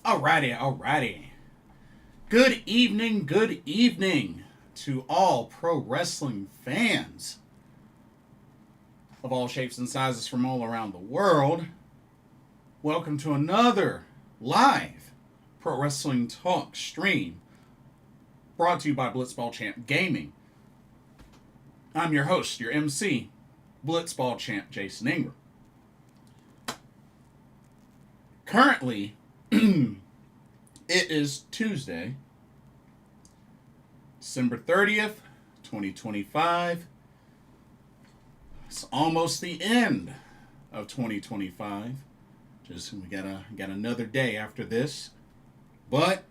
Alrighty. Good evening to all pro wrestling fans of all shapes and sizes from all around the world. Welcome to another live pro wrestling talk stream brought to you by Blitzball Champ Gaming. I'm your host, your MC, Blitzball Champ Jason Ingram. Currently, it is Tuesday, December 30th, 2025. It's almost the end of 2025. We got another day after this, but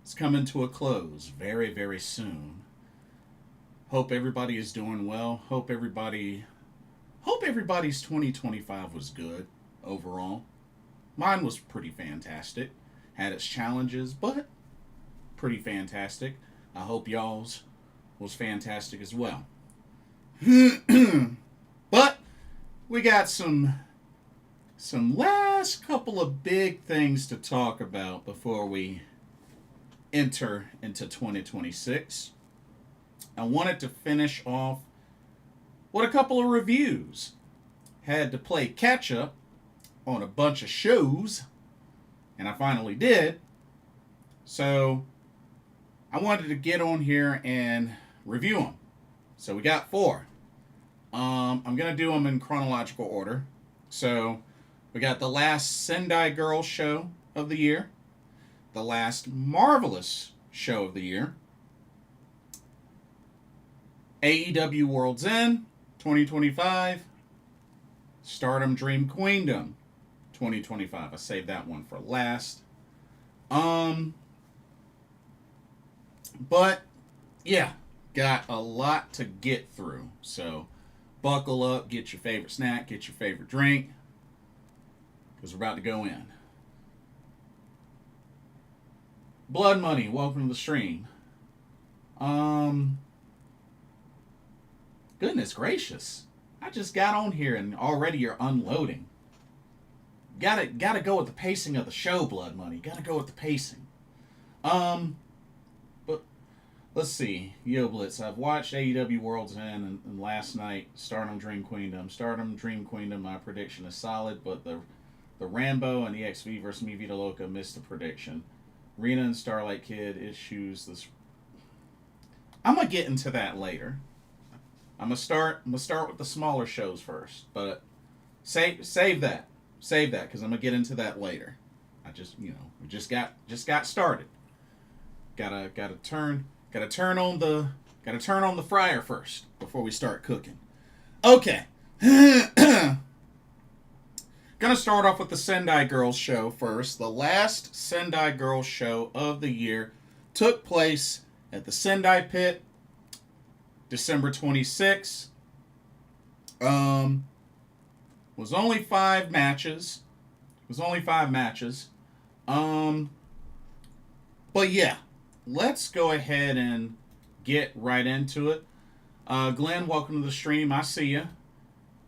it's coming to a close very, very soon. Hope everybody is doing well. Hope everybody's 2025 was good overall. Mine was pretty fantastic. Had its challenges, but pretty fantastic. I hope y'all's was fantastic as well. But we got some last couple of big things to talk about before we enter into 2026. I wanted to finish off with a couple of reviews. Had to play catch up on a bunch of shows, and I finally did. So I wanted to get on here and review them. So we got 4. I'm going to do them in chronological order. So we got the last Sendai Girls show of the year, the last Marvelous show of the year, AEW Worlds End 2025, STARDOM DREAM QUEENDOM 2025. I saved that one for last. But yeah, got a lot to get through. So buckle up, get your favorite snack, get your favorite drink, because we're about to go in. Blood Money, welcome to the stream. Goodness gracious. I just got on here and already you're unloading. Gotta go with the pacing of the show, Blood Money. Gotta go with the pacing. But let's see. Yo Blitz, I've watched AEW Worlds End and last night Stardom Dream Queendom. Stardom Dream Queendom, my prediction is solid, but the Rambo and EXV versus Mi Vida Loca missed the prediction. Rina and Starlight Kid issues this. I'm gonna get into that later. I'm gonna start with the smaller shows first, but save that. Save that, because I'm gonna get into that later. I just we just got started. Gotta turn on the fryer first before we start cooking. Okay. Gonna start off with the Sendai Girls show first. The last Sendai Girls show of the year took place at the Sendai Pit, December 26th. Was only 5 matches. But yeah, let's go ahead and get right into it. Glenn, welcome to the stream. I see you.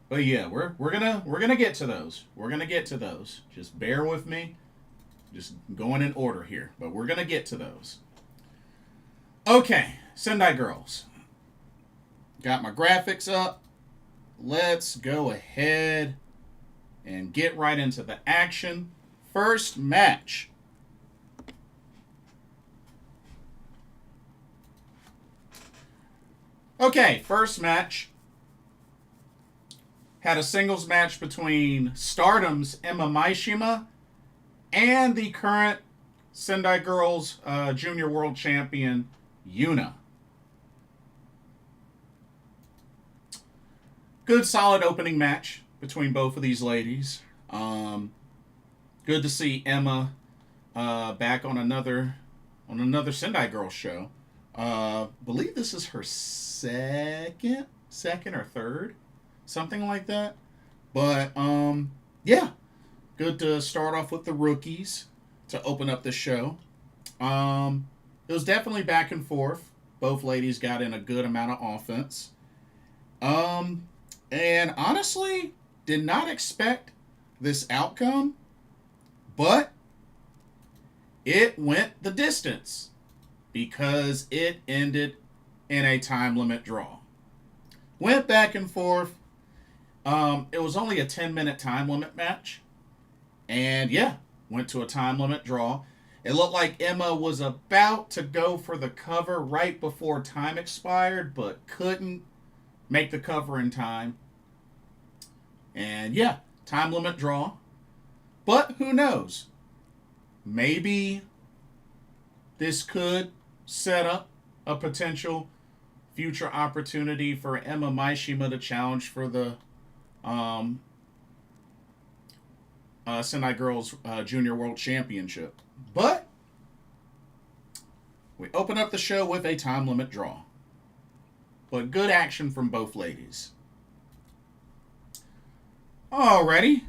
But yeah, we're gonna get to those. Just bear with me. Just going in order here, but we're gonna get to those. Okay, Sendai Girls. Got my graphics up. Let's go ahead and get right into the action. First match. Okay, first match. Had a singles match between Stardom's Ema Maishima and the current Sendai Girls Junior World Champion, YUNA. Good, solid opening match between both of these ladies. Good to see Emma back on another Sendai Girls show. Believe this is her second or third, something like that. But yeah, good to start off with the rookies to open up the show. It was definitely back and forth. Both ladies got in a good amount of offense. And honestly, did not expect this outcome, but it went the distance because it ended in a time limit draw. Went back and forth. It was only a 10-minute time limit match. And yeah, went to a time limit draw. It looked like Ema was about to go for the cover right before time expired, but couldn't make the cover in time. And yeah, time limit draw. But who knows? Maybe this could set up a potential future opportunity for Ema Maishima to challenge for the Sendai Girls Junior World Championship. But we open up the show with a time limit draw. But good action from both ladies. Alrighty.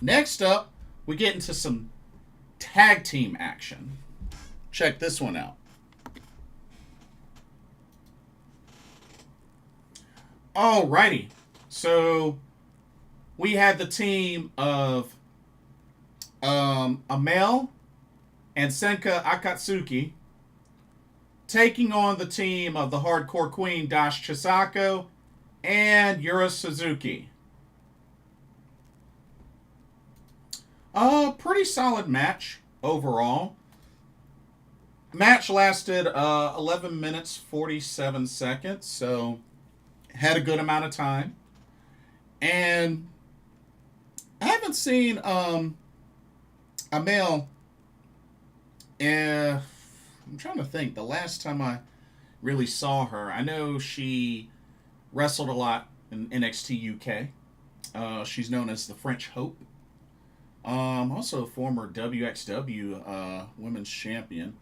Next up, we get into some tag team action. Check this one out. Alrighty. So we had the team of Amale and Senka Akatsuki taking on the team of the Hardcore Queen Dash Chisako and Yura Suzuki. Pretty solid match overall. Match lasted 11 minutes 47 seconds, so had a good amount of time. And I haven't seen Amale. I'm trying to think. The last time I really saw her, I know she wrestled a lot in NXT UK. She's known as the French Hope. Also a former WXW Women's Champion.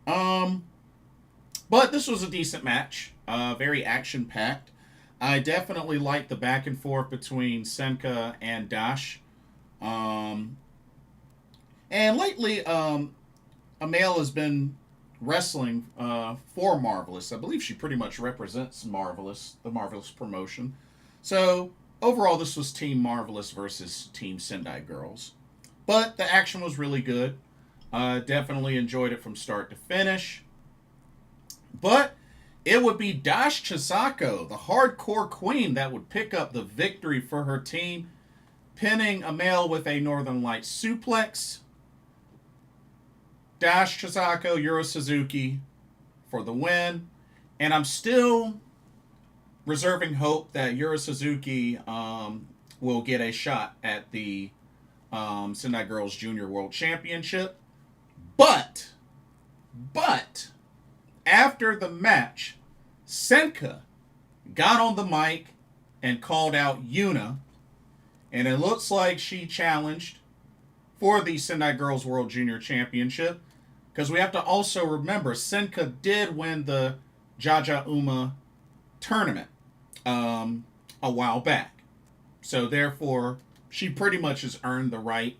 But this was a decent match. Very action-packed. I definitely liked the back and forth between Senka and Dash. And lately, Amale has been wrestling for Marvelous. I believe she pretty much represents Marvelous, the Marvelous promotion. So, overall, this was Team Marvelous versus Team Sendai Girls. But the action was really good. Definitely enjoyed it from start to finish. But it would be Dash Chisako, the Hardcore Queen, that would pick up the victory for her team, pinning Amale with a Northern Lights suplex. Dash Chisako, Yura Suzuki for the win. And I'm still reserving hope that Yura Suzuki will get a shot at the Sendai Girls Junior World Championship. But, after the match, Senka got on the mic and called out YUNA. And it looks like she challenged for the Sendai Girls World Junior Championship. Because we have to also remember, Senka did win the Jaja Uma tournament a while back. So therefore, she pretty much has earned the right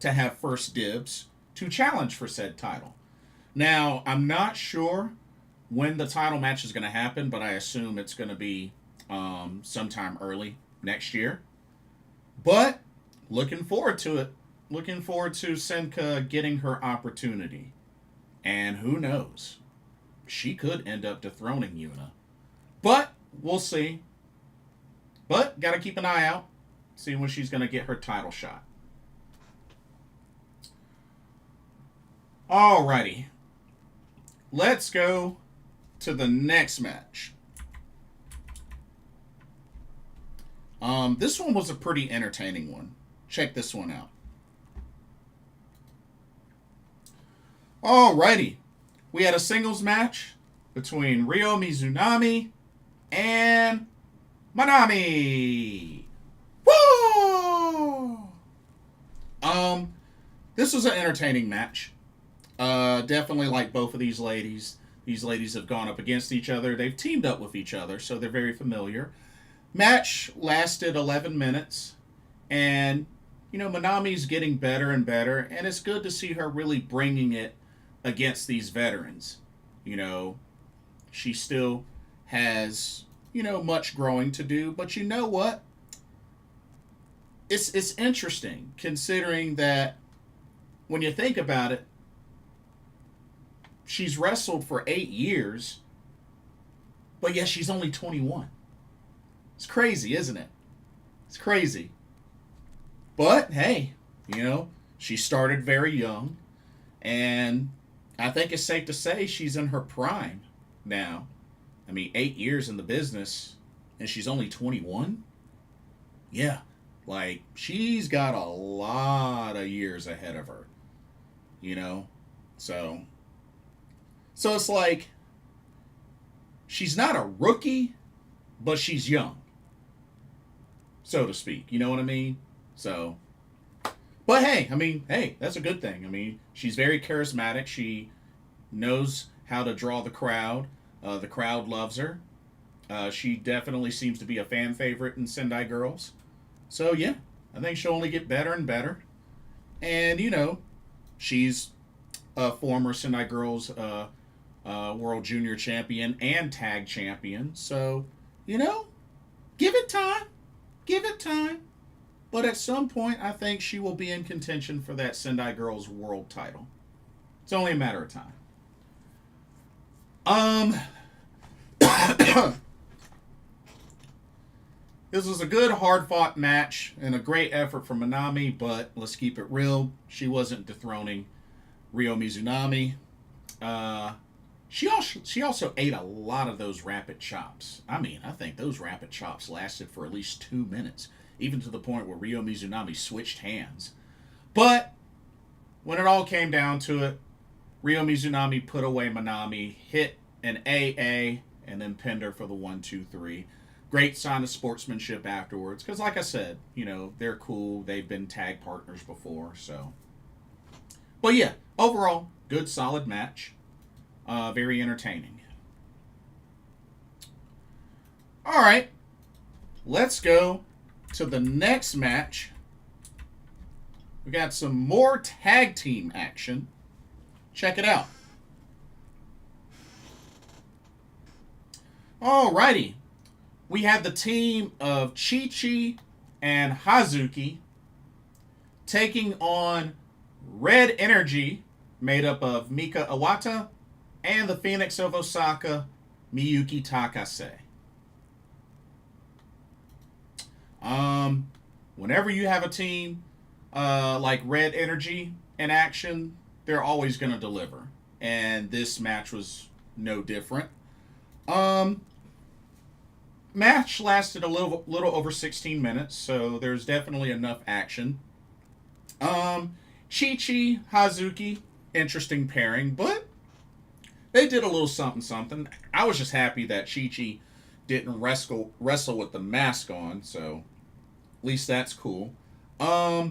to have first dibs to challenge for said title. Now, I'm not sure when the title match is going to happen, but I assume it's going to be sometime early next year. But looking forward to it. Looking forward to Senka getting her opportunity. And who knows? She could end up dethroning YUNA. But we'll see. But got to keep an eye out. See when she's going to get her title shot. Alrighty. Let's go to the next match. This one was a pretty entertaining one. Check this one out. Alrighty. We had a singles match between Ryo Mizunami and Manami. Woo! This was an entertaining match. Definitely like both of these ladies. These ladies have gone up against each other. They've teamed up with each other, so they're very familiar. Match lasted 11 minutes. And, you know, Manami's getting better and better. And it's good to see her really bringing it against these veterans. You know, she still has, you know, much growing to do. But you know what? It's interesting, considering that when you think about it, she's wrestled for 8 years, but yet she's only 21. It's crazy, isn't it? It's crazy. But, hey, she started very young, and I think it's safe to say she's in her prime now. 8 years in the business, and she's only 21? Yeah, she's got a lot of years ahead of her, So it's like, she's not a rookie, but she's young, so to speak. You know what I mean? So, but hey, that's a good thing. She's very charismatic. She knows how to draw the crowd. The crowd loves her. She definitely seems to be a fan favorite in Sendai Girls. So, yeah, I think she'll only get better and better. And, she's a former Sendai Girls World Junior Champion and Tag Champion. So, give it time. Give it time. But at some point, I think she will be in contention for that Sendai Girls World title. It's only a matter of time. This was a good, hard-fought match and a great effort from Manami, but let's keep it real. She wasn't dethroning Ryo Mizunami. She also ate a lot of those rapid chops. I think those rapid chops lasted for at least 2 minutes, even to the point where Ryo Mizunami switched hands. But when it all came down to it, Ryo Mizunami put away Manami, hit an AA, and then pinned her for the 1-2-3. Great sign of sportsmanship afterwards, because like I said, they're cool. They've been tag partners before, so. But yeah, overall, good, solid match. Very entertaining. All right, let's go to the next match. We got some more tag team action. Check it out. Alrighty. We have the team of Chi-Chi and Hazuki taking on Red Energy, made up of Mika Iwata and the Phoenix of Osaka, Miyuki Takase. Whenever you have a team like Red Energy in action, they're always going to deliver. And this match was no different. Match lasted a little over 16 minutes, so there's definitely enough action. Chi-Chi, Hazuki, interesting pairing, but they did a little something. I was just happy that Chi-Chi didn't wrestle with the mask on, so at least that's cool. By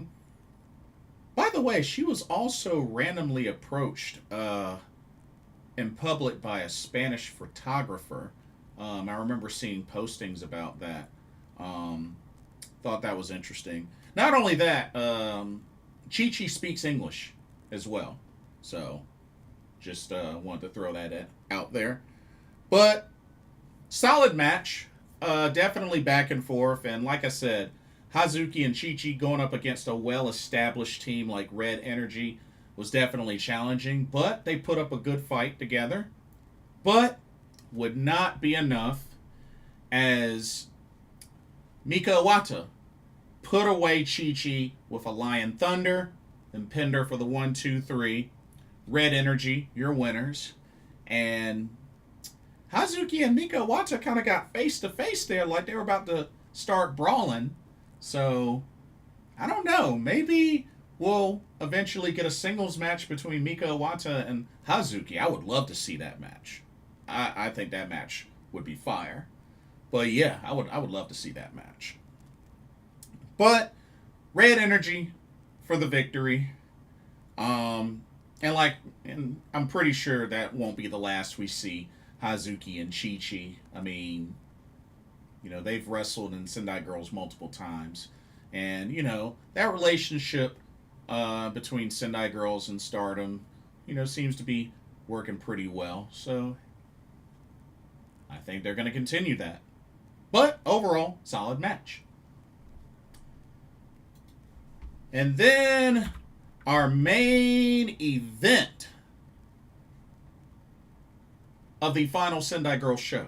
the way, she was also randomly approached in public by a Spanish photographer. I remember seeing postings about that. Thought that was interesting. Not only that, Chi-Chi speaks English as well. So, just wanted to throw that out there. But, solid match. Definitely back and forth. And like I said, Hazuki and Chi-Chi going up against a well-established team like Red Energy was definitely challenging. But they put up a good fight together. But would not be enough as Mika Iwata put away Chi-Chi with a Lion Thunder and pinned her for the 1-2-3. Red Energy, your winners. And Hazuki and Mika Iwata kind of got face to face there like they were about to start brawling. So, I don't know. Maybe we'll eventually get a singles match between Mika Iwata and Hazuki. I would love to see that match. I think that match would be fire. But yeah, I would love to see that match. But Red Energy for the victory. And I'm pretty sure that won't be the last we see Hazuki and Chi-Chi. They've wrestled in Sendai Girls multiple times. And, that relationship between Sendai Girls and Stardom, seems to be working pretty well. So I think they're going to continue that. But overall, solid match. And then our main event. of the final Sendai Girls show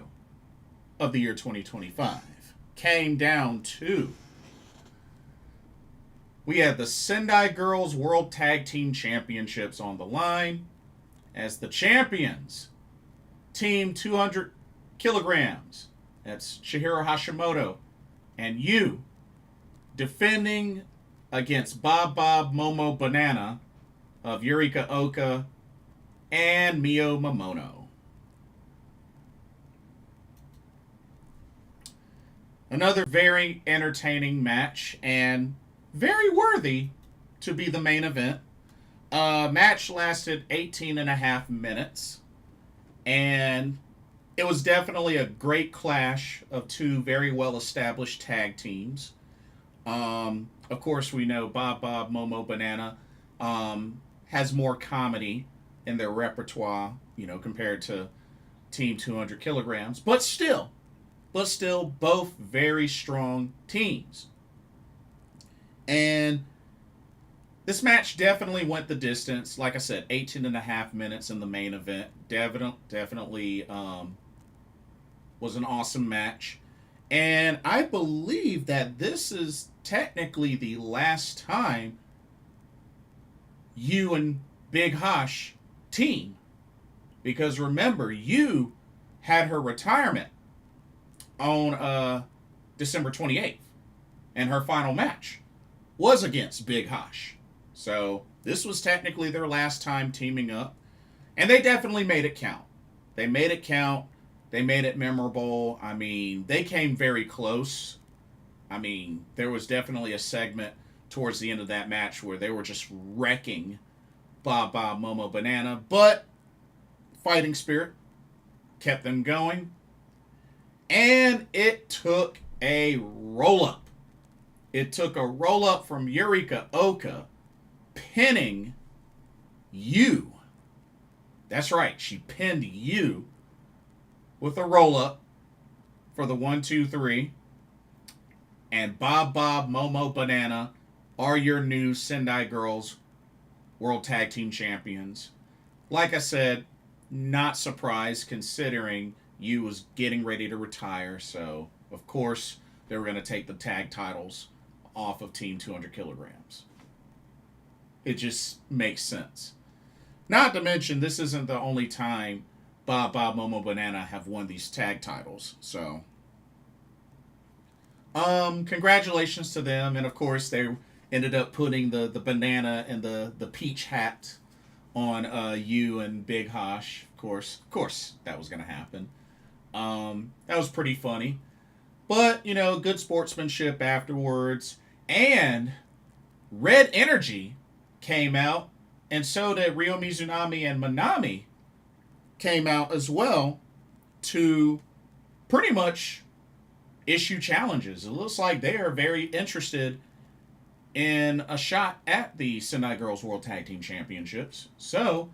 of the year 2025 came down to, we had the Sendai Girls World Tag Team Championships on the line as the champions, Team 200 kilograms. That's Chihiro Hashimoto and you, defending against Bob Momo Banana of Yurika Oka and Mio Momono. Another very entertaining match and very worthy to be the main event. Match lasted 18 and a half minutes, and it was definitely a great clash of two very well-established tag teams. Of course, we know Bob Momo Banana has more comedy in their repertoire, compared to Team 200 kilograms. But still, both very strong teams. And this match definitely went the distance. Like I said, 18 and a half minutes in the main event. Definitely was an awesome match. And I believe that this is technically the last time you and Big Hosh team. Because remember, you had her retirement on December 28th. And her final match was against Big Hosh. So this was technically their last time teaming up. And they definitely made it count. They made it count. They made it memorable. I mean, they came very close. I mean, there was definitely a segment towards the end of that match where they were just wrecking Bob Momo Banana. But fighting spirit kept them going. And it took a roll-up. It took a roll-up from Yurika Oka, pinning you. That's right, she pinned you with a roll-up for the 1, 2, 3. And Bob Momo Banana are your new Sendai Girls World Tag Team Champions. Like I said, not surprised considering you was getting ready to retire. So, of course, they were going to take the tag titles off of Team 200 kilograms. It just makes sense. Not to mention, this isn't the only time Bob Momo Banana have won these tag titles. So, congratulations to them. And of course, they ended up putting the banana and the peach hat on you and Big Hosh. Of course, that was going to happen. That was pretty funny. But, good sportsmanship afterwards. And Red Energy came out, and so did Ryo Mizunami and Manami came out as well to pretty much issue challenges. It looks like they are very interested in a shot at the Sendai Girls World Tag Team Championships. So,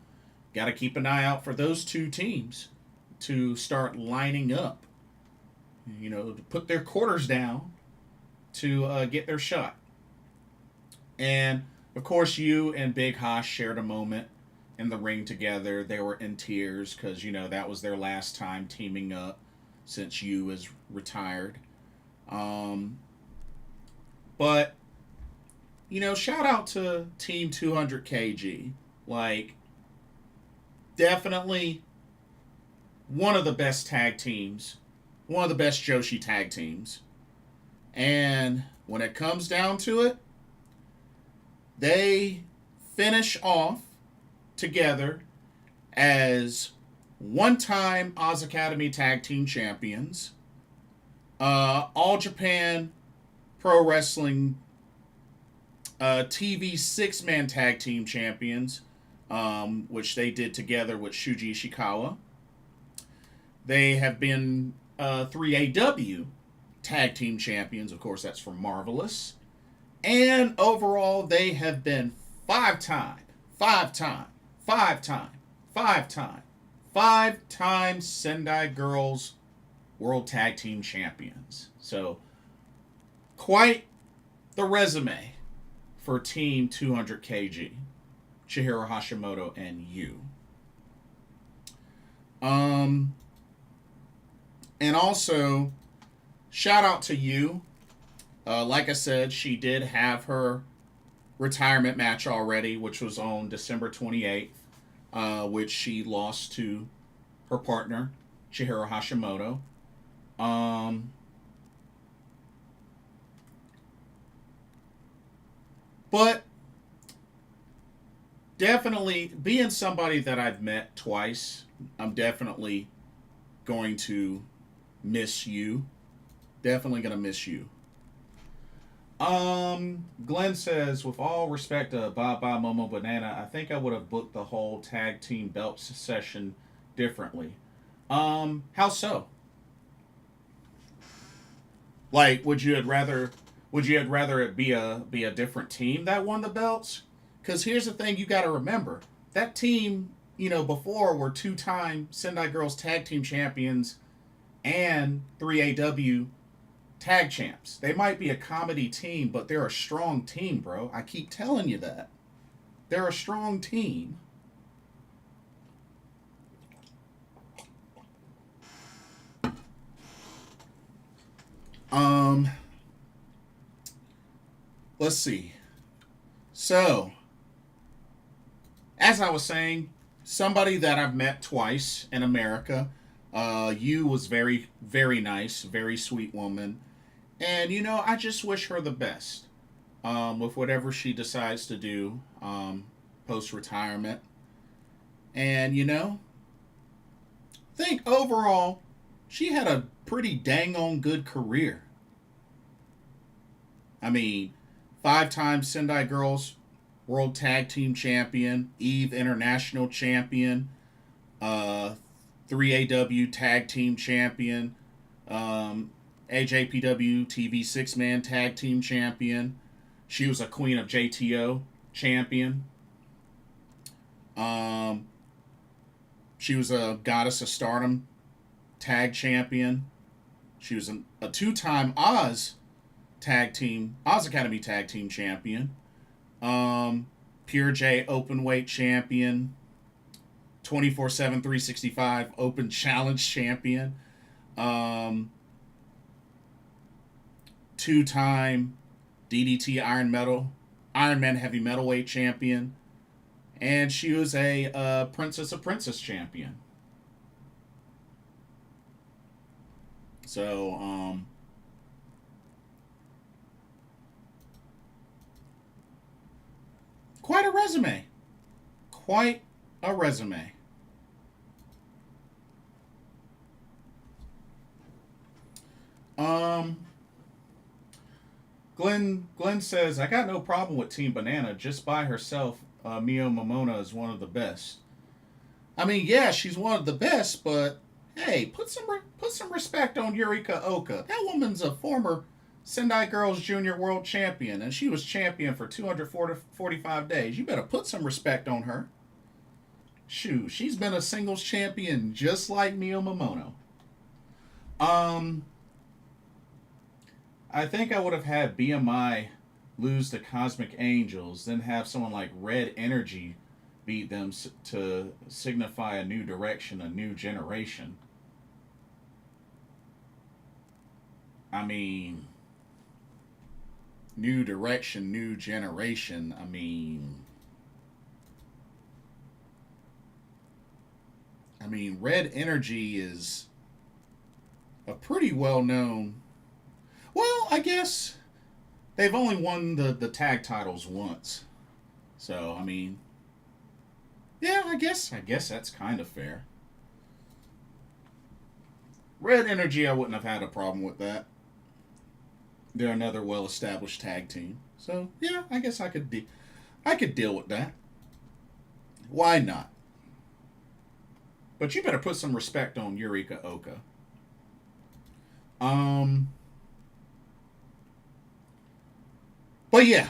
got to keep an eye out for those two teams to start lining up, to put their quarters down to get their shot. And, of course, you and Big Hosh shared a moment in the ring together. They were in tears because, that was their last time teaming up since you is retired. But, shout out to Team 200 kg. Like, definitely one of the best tag teams. One of the best Joshi tag teams. And when it comes down to it, they finish off together as one-time Oz Academy Tag Team Champions, All Japan Pro Wrestling TV 6-man Tag Team Champions, which they did together with Shuji Ishikawa. They have been 3AW Tag Team Champions. Of course, that's from Marvelous. And overall, they have been five-time Sendai Girls World Tag Team Champions. So, quite the resume for Team 200 kg. Chihiro Hashimoto and you. Um, and also, shout out to you. Like I said, she did have her retirement match already, which was on December 28th, which she lost to her partner, Chihiro Hashimoto. Um, but definitely, being somebody that I've met twice, I'm definitely going to miss you. Definitely going to miss you. Glenn says, with all respect to Baba Momo Banana, I think I would have booked the whole tag team belt session differently. How so? Like, would you had rather it be a different team that won the belts? Because here's the thing you got to remember: that team, before were two-time Sendai Girls Tag Team Champions and 3AW Tag Champs. They might be a comedy team, but they're a strong team, bro. I keep telling you that. They're a strong team. Um, let's see. So, as I was saying, somebody that I've met twice in America. You was very, very nice, very sweet woman. And, I just wish her the best with whatever she decides to do post retirement. And, I think overall, she had a pretty dang on good career. I mean, 5 times Sendai Girls World Tag Team Champion, Eve International Champion, uh, 3AW Tag Team Champion, AJPW TV 6-Man Tag Team Champion. She was a Queen of JTO Champion. Um, she was a Goddess of Stardom Tag Champion. She was a 2-time Oz Academy Tag Team Champion. Pure J Openweight Champion. 24/7 365 Open Challenge Champion. Um, 2-time DDT Iron Man Heavy Metalweight Champion. And she was a Princess of Princess Champion. So, quite a resume. Quite a resume. Um, Glenn says, I got no problem with Team Banana. Just by herself, Mio Momona is one of the best. I mean, yeah, she's one of the best, but hey, put some respect on Yurika Oka. That woman's a former Sendai Girls Junior World Champion, and she was champion for 245 days. You better put some respect on her. Shoot, she's been a singles champion just like Mio Momono. Um, I think I would have had BMI lose to Cosmic Angels, then have someone like Red Energy beat them to signify a new direction, a new generation. I mean, new direction, new generation. I mean, Red Energy is a pretty well known. Well, I guess they've only won the tag titles once. So, I mean, yeah, I guess that's kind of fair. Red Energy, I wouldn't have had a problem with that. They're another well-established tag team. So, yeah, I guess I could deal with that. Why not? But you better put some respect on Yurika Oka. Um, but yeah,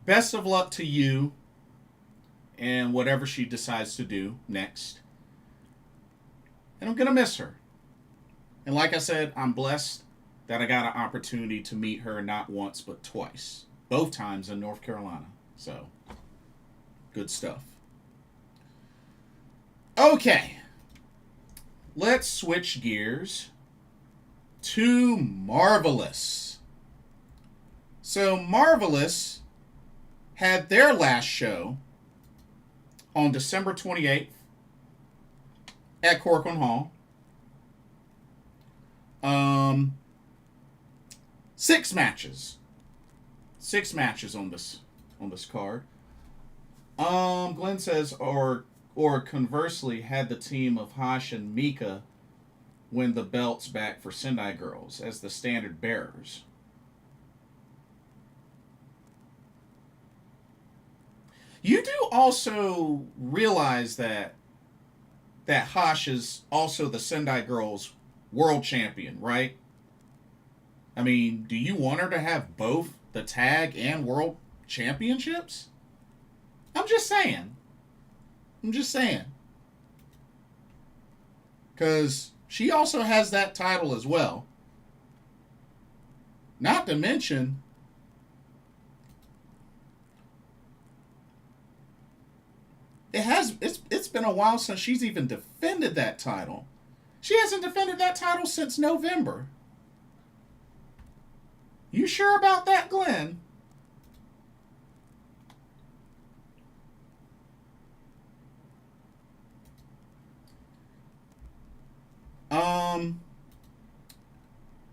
best of luck to you and whatever she decides to do next. And I'm gonna miss her. And like I said, I'm blessed that I got an opportunity to meet her not once but twice, both times in North Carolina. So, good stuff. Okay. Let's switch gears to Marvelous. So Marvelous had their last show on December 28th at Corcoran Hall. 6 matches. 6 matches on this card. Glenn says, or conversely, had the team of Hash and Mika win the belts back for Sendai Girls as the standard bearers. You do also realize that Hash is also the Sendai Girls world champion, right? I mean, do you want her to have both the tag and world championships? I'm just saying. Because she also has that title as well. Not to mention, it's been a while since she's even defended that title. She hasn't defended that title since November. You sure about that, Glenn?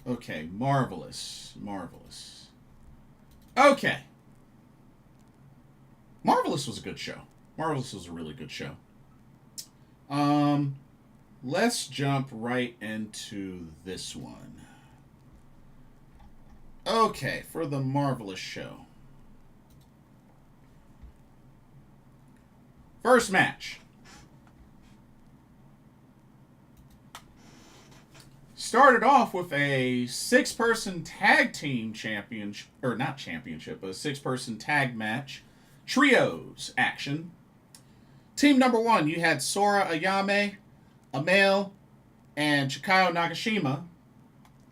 Okay, Marvelous. Okay. Marvelous was a good show. Marvelous was a really good show. Let's jump right into this one. Okay, for the Marvelous show. First match. Started off with a 6-person tag team championship, or not championship, but a 6-person tag match. Trios action. Team number 1, you had Sora Ayame, Amale, and Chikayo Nagashima.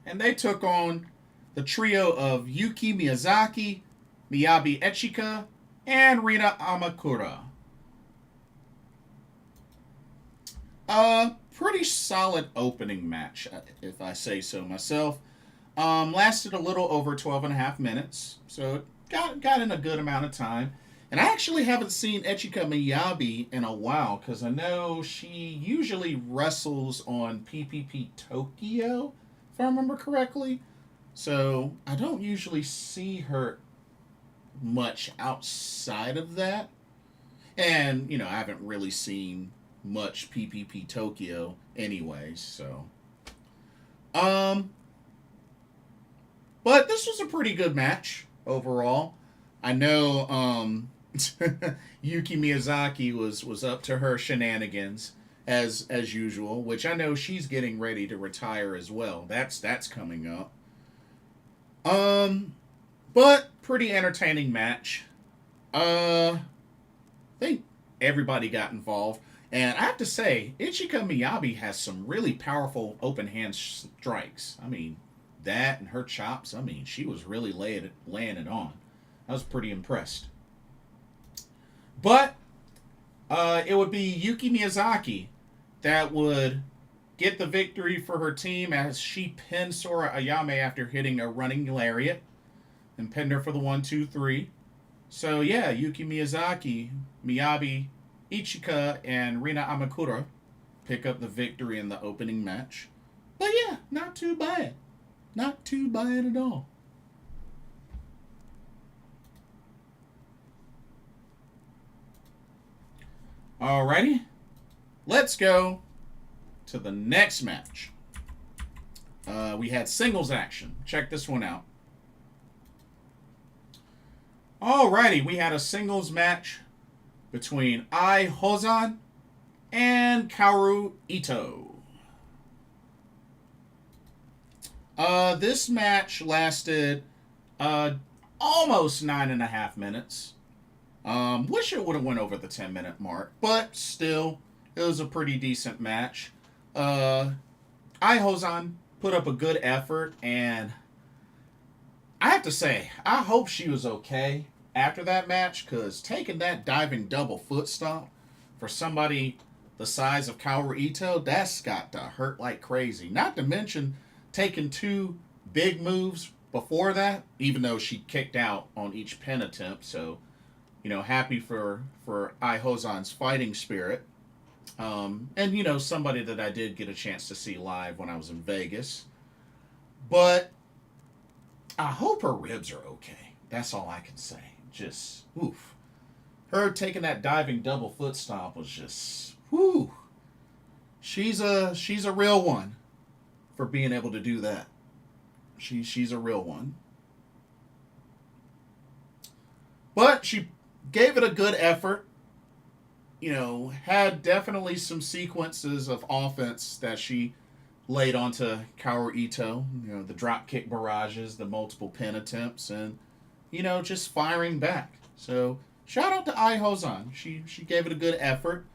And they took on the trio of Yuki Miyazaki, Miyabi Echika, and Rina Amikura. Pretty solid opening match, if I say so myself. Lasted a little over 12 and a half minutes, so it got in a good amount of time. And I actually haven't seen Echika Miyabi in a while, because I know she usually wrestles on PPP Tokyo, if I remember correctly. So I don't usually see her much outside of that. And, I haven't really seen much PPP Tokyo anyways, so. But this was a pretty good match overall. I know, Yuki Miyazaki was up to her shenanigans as usual, which I know she's getting ready to retire as well. That's coming up. But pretty entertaining match. I think everybody got involved. And I have to say, Ichika Miyabi has some really powerful open hand strikes. I mean, that and her chops, she was really laying it on. I was pretty impressed. But it would be Yuki Miyazaki that would get the victory for her team as she pinned Sora Ayame after hitting a running lariat and pinned her for the 1-2-3. So yeah, Yuki Miyazaki, Miyabi, Ichika, and Rina Amikura pick up the victory in the opening match. But yeah, not too bad. Not too bad at all. Alrighty. Let's go to the next match. We had singles action. Check this one out. Alrighty, we had a singles match between Ai Hozan and Kaoru Ito. This match lasted almost 9.5 minutes. Wish it would have went over the 10-minute mark, but still, it was a pretty decent match. Ai Hozan put up a good effort, and I have to say, I hope she was okay after that match, because taking that diving double foot stomp for somebody the size of Kaoru Ito, that's got to hurt like crazy. Not to mention taking 2 big moves before that, even though she kicked out on each pin attempt. So, happy for Ai Hozan's fighting spirit. And, somebody that I did get a chance to see live when I was in Vegas. But I hope her ribs are okay. That's all I can say. Just, oof. Her taking that diving double foot stomp was just, whew. She's a real one for being able to do that. She's a real one. But she gave it a good effort. Had definitely some sequences of offense that she laid onto Kaoru Ito. The drop kick barrages, the multiple pin attempts, and, just firing back. So, shout out to Ai Hozan. She gave it a good effort.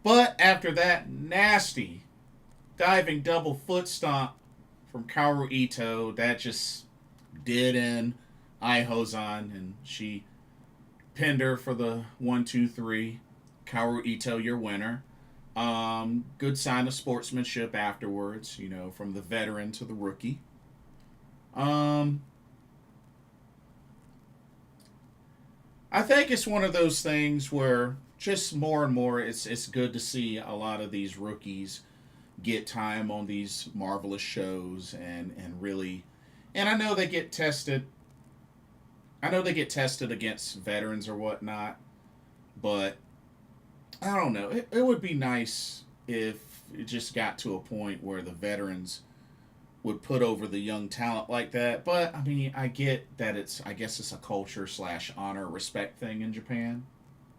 But after that nasty diving double foot stomp from Kaoru Ito, that just did in Ai Hozan, and she pinned her for the 1-2-3. Kaoru Ito, your winner. Good sign of sportsmanship afterwards, from the veteran to the rookie. I think it's one of those things where just more and more it's good to see a lot of these rookies get time on these Marvelous shows and really, and I know they get tested. I know they get tested against veterans or whatnot, but I don't know. It would be nice if it just got to a point where the veterans would put over the young talent like that. But, I mean, I get that I guess it's a culture / honor, respect thing in Japan,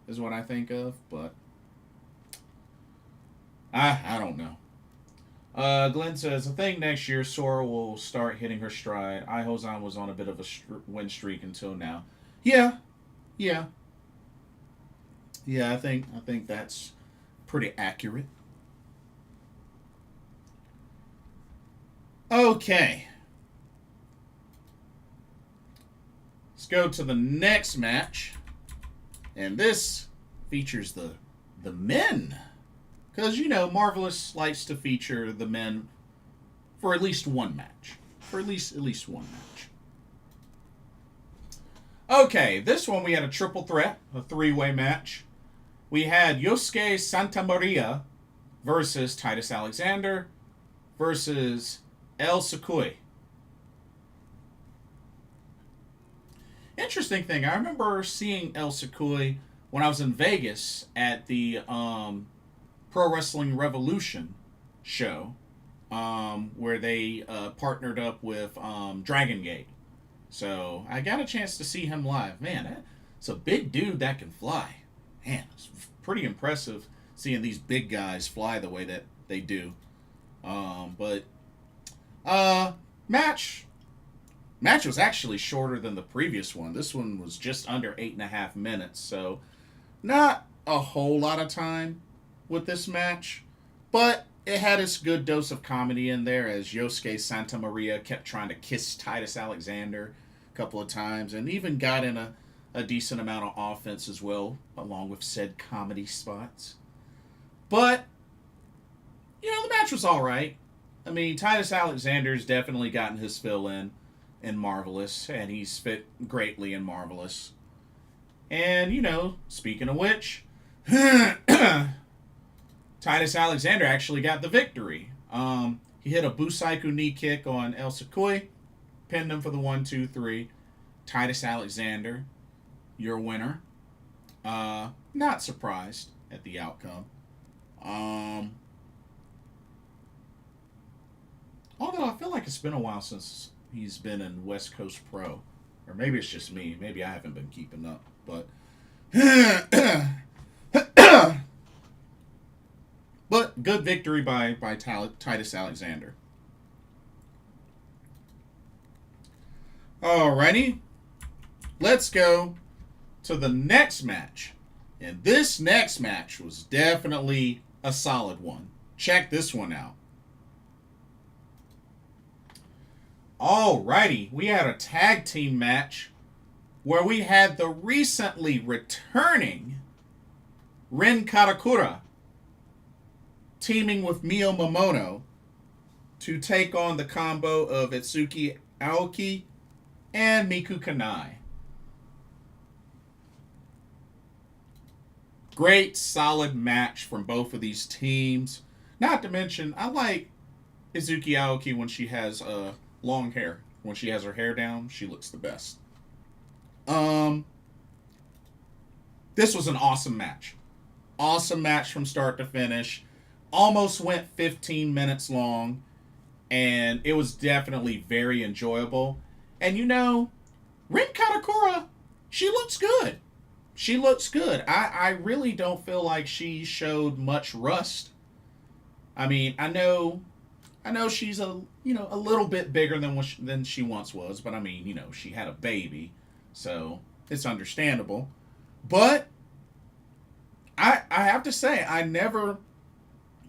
is what I think of. But, I don't know. Glenn says, I think next year Sora will start hitting her stride. Ai Hozan was on a bit of a win streak until now. Yeah. I think that's pretty accurate. Okay. Let's go to the next match. And this features the men. Because, Marvelous likes to feature the men for at least one match. For at least one match. Okay, this one we had a triple threat, a 3-way match. We had Yosuke Santamaria versus Titus Alexander versus El Sakui. Interesting thing, I remember seeing El Sakui when I was in Vegas at the Pro Wrestling Revolution show, where they partnered up with Dragon Gate. So I got a chance to see him live. Man, it's a big dude that can fly. Man, it's pretty impressive seeing these big guys fly the way that they do. Match was actually shorter than the previous one. This one was just under 8.5 minutes, so not a whole lot of time with this match, but it had its good dose of comedy in there as Yosuke Santamaria kept trying to kiss Titus Alexander a couple of times and even got in a decent amount of offense as well, along with said comedy spots. But, the match was alright. I mean, Titus Alexander's definitely gotten his fill in Marvelous, and he's fit greatly in Marvelous. And, speaking of which, Titus Alexander actually got the victory. He hit a Busaiku knee kick on El Sakui, pinned him for the 1-2-3. Titus Alexander, your winner. Not surprised at the outcome. Although I feel like it's been a while since he's been in West Coast Pro. Or maybe it's just me. Maybe I haven't been keeping up. But but good victory by Titus Alexander. Alrighty. Let's go to the next match. And this next match was definitely a solid one. Check this one out. Alrighty, we had a tag team match where we had the recently returning Rin Karakura teaming with Mio Momono to take on the combo of Itsuki Aoki and Miku Kanai. Great, solid match from both of these teams. Not to mention, I like Itsuki Aoki when she has long hair. When she has her hair down, she looks the best. This was an awesome match. Awesome match from start to finish. Almost went 15 minutes long. And it was definitely very enjoyable. And you know, Rin Katakura, she looks good. She looks good. I really don't feel like she showed much rust. I mean, I know she's a little bit bigger than she once was, but I mean, she had a baby, so it's understandable. But I have to say, I never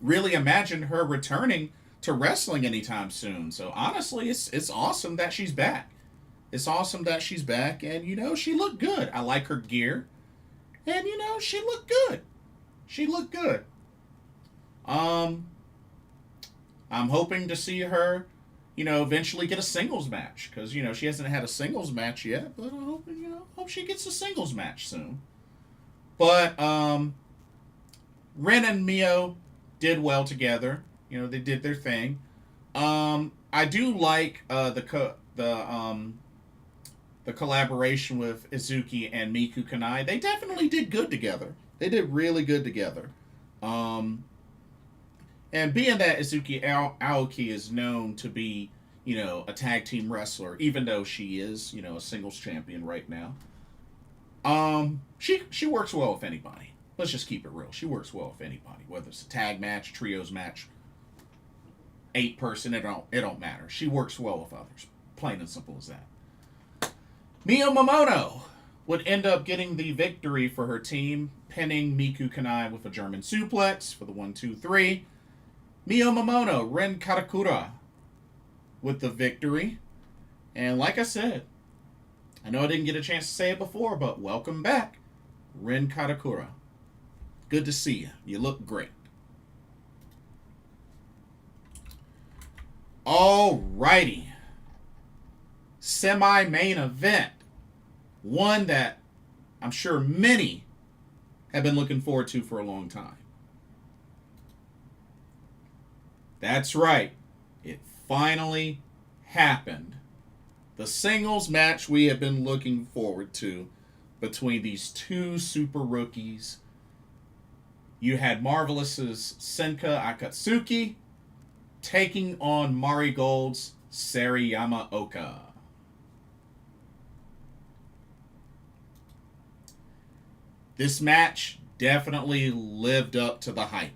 really imagined her returning to wrestling anytime soon. So honestly, it's awesome that she's back. It's awesome that she's back, and she looked good. I like her gear. And, she looked good. She looked good. I'm hoping to see her, eventually get a singles match. Because, she hasn't had a singles match yet. But I hope she gets a singles match soon. But, Ren and Mio did well together. They did their thing. I do like the collaboration with Izuki and Miku Kanai. They definitely did good together. They did really good together. And being that Izuki Aoki is known to be, a tag team wrestler, even though she is, a singles champion right now, she works well with anybody. Let's just keep it real. She works well with anybody, whether it's a tag match, trios match, 8-person, it don't matter. She works well with others. Plain and simple as that. Mio Momono would end up getting the victory for her team, pinning Miku Kanai with a German suplex for the 1-2-3. Mio Momono, Ren Katakura with the victory. And like I said, I know I didn't get a chance to say it before, but welcome back, Ren Katakura. Good to see you. You look great. Alrighty. Semi-main event. One that I'm sure many have been looking forward to for a long time. That's right. It finally happened. The singles match we have been looking forward to between these two super rookies. You had Marvelous's Senka Akatsuki taking on Marigold's Sariyama Oka. This match definitely lived up to the hype.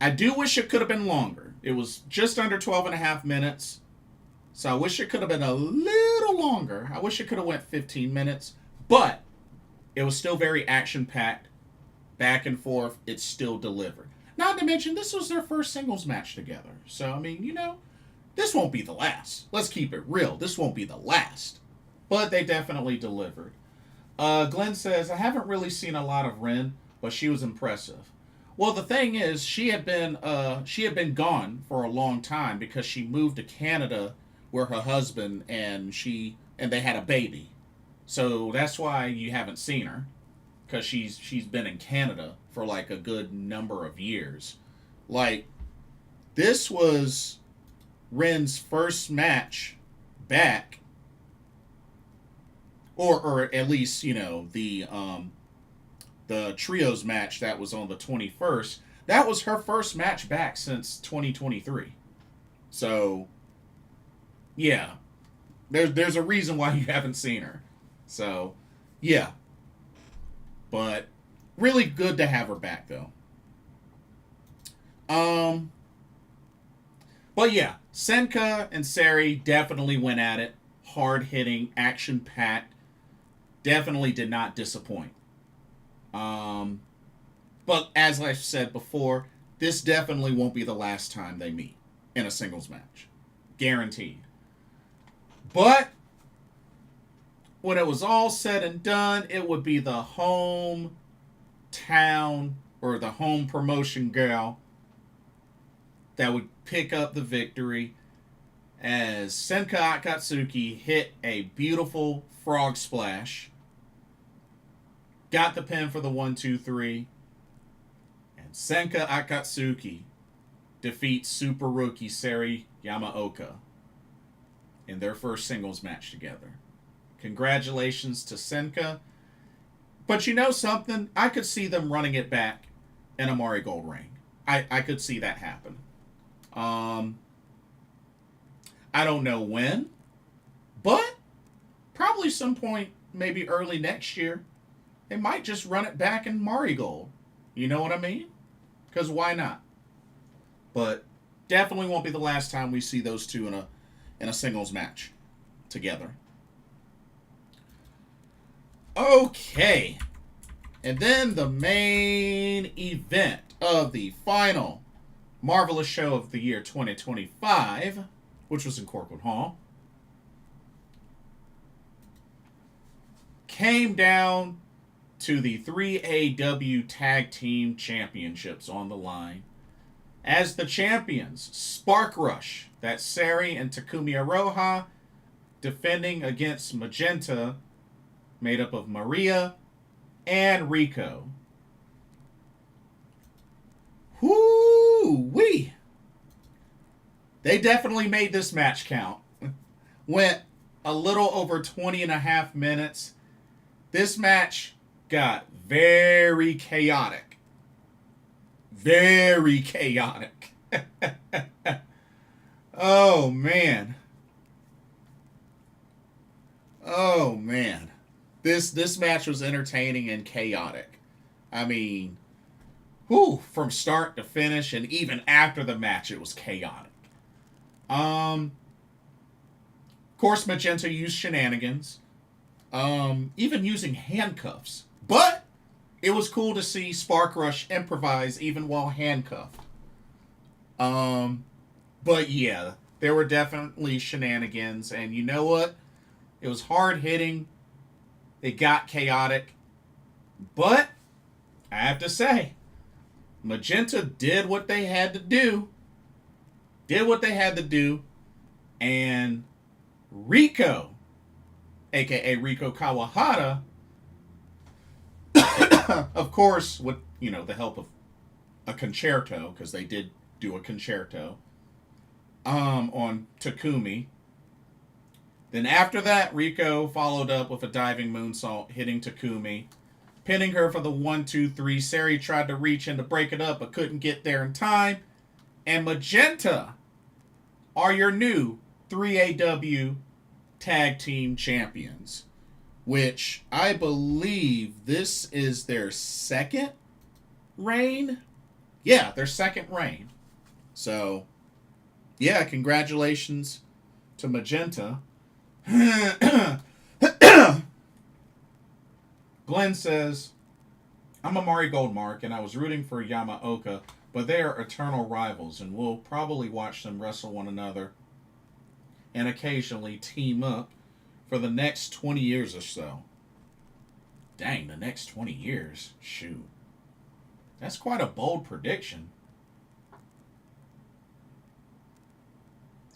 I do wish it could have been longer. It was just under 12 and a half minutes. So I wish it could have been a little longer. I wish it could have went 15 minutes. But it was still very action-packed. Back and forth. It still delivered. Not to mention, this was their first singles match together. So, I mean, this won't be the last. Let's keep it real. This won't be the last. But they definitely delivered. Glenn says, I haven't really seen a lot of Ren, but she was impressive. Well, the thing is, she had been gone for a long time because she moved to Canada where her husband and they had a baby. So that's why you haven't seen her, because she's been in Canada for like a good number of years. Like, this was Ren's first match back. Or at least, the trios match that was on the 21st, that was her first match back since 2023. So, yeah. There's a reason why you haven't seen her. So, yeah. But, really good to have her back, though. But yeah, Senka and Sari definitely went at it. Hard-hitting, action-packed. Definitely did not disappoint. But as I've said before, this definitely won't be the last time they meet in a singles match. Guaranteed. But when it was all said and done, it would be the hometown or the home promotion gal that would pick up the victory as Senka Akatsuki hit a beautiful frog splash, got the pin for the 1-2-3, and Senka Akatsuki defeats Super Rookie Sari Yamaoka in their first singles match together. Congratulations to Senka. But you know something? I could see them running it back in a Mari Gold ring. I could see that happen. I don't know when, but probably some point, maybe early next year, they might just run it back in Mari Gold. You know what I mean? Because why not? But definitely won't be the last time we see those two in a singles match together. Okay. And then the main event of the final Marvelous show of the year 2025, which was in Corcoran Hall, came down to the 3AW Tag Team Championships on the line. As the champions, Spark Rush, that's Sari and Takumi Aroha, defending against Magenta, made up of Maria and Rico. Whoo-wee! They definitely made this match count. Went a little over 20 and a half minutes. This match got very chaotic. Very chaotic. Oh, man. Oh, man. This match was entertaining and chaotic. I mean, from start to finish, and even after the match, it was chaotic. Of course, Magenta used shenanigans. Even using handcuffs. But it was cool to see Spark Rush improvise even while handcuffed. But yeah, there were definitely shenanigans. And you know what? It was hard hitting. It got chaotic. But I have to say, Magenta did what they had to do. And Rico, aka Rico Kawahara, of course, with the help of a concerto, because they did do a concerto, on Takumi. Then after that, Rico followed up with a diving moonsault, hitting Takumi, pinning her for the 1-2-3. Sari tried to reach in to break it up, but couldn't get there in time. And Magenta are your new 3AW Tag Team Champions, which I believe this is their second reign. Yeah, their second reign. So, yeah, congratulations to Magenta. Glenn says, I'm a Mari Goldmark, and I was rooting for Yamaoka, but they are eternal rivals, and we'll probably watch them wrestle one another and occasionally team up for the next 20 years or so. Dang, the next 20 years? Shoot. That's quite a bold prediction.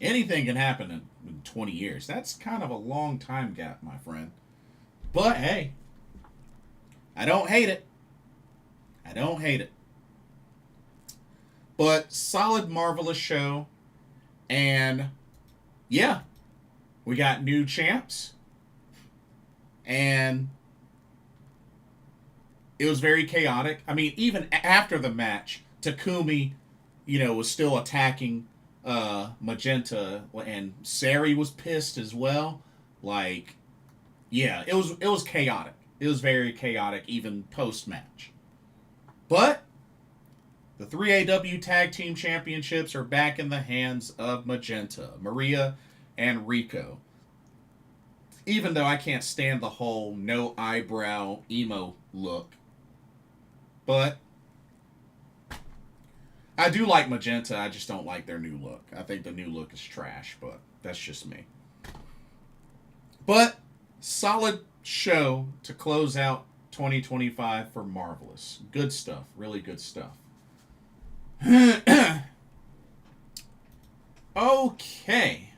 Anything can happen in 20 years. That's kind of a long time gap, my friend. But hey, I don't hate it. But solid, marvelous show. And yeah, we got new champs. And it was very chaotic. I mean, even after the match, Takumi, was still attacking Magenta, and Sari was pissed as well. Like, yeah, it was chaotic. It was very chaotic, even post-match. But the 3AW Tag Team Championships are back in the hands of Magenta, Maria, and Rico. Even though I can't stand the whole no eyebrow emo look. But I do like Magenta, I just don't like their new look. I think the new look is trash, but that's just me. But solid show to close out 2025 for Marvelous. Good stuff. Really good stuff. Okay.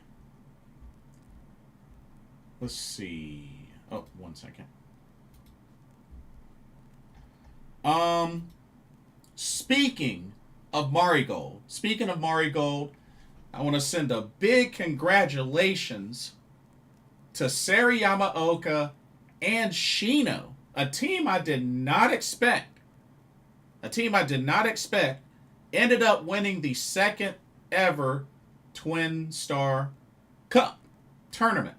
Let's see. Oh, 1 second. Speaking of Marigold, I want to send a big congratulations to Sarayama Oka and Shino, a team I did not expect. Ended up winning the second ever Twin Star Cup tournament.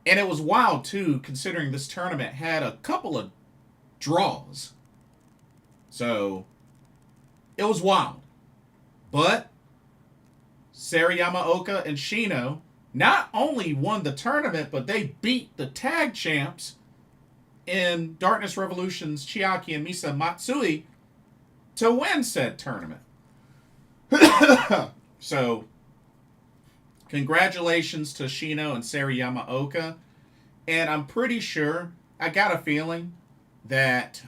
And it was wild, too, considering this tournament had a couple of draws. So, it was wild. But Sarayama Oka and Shino not only won the tournament, but they beat the tag champs in Darkness Revolution's Chiaki and Misa Matsui to win said tournament. So, congratulations to Shino and Sarayama Oka. And I'm pretty sure, I got a feeling that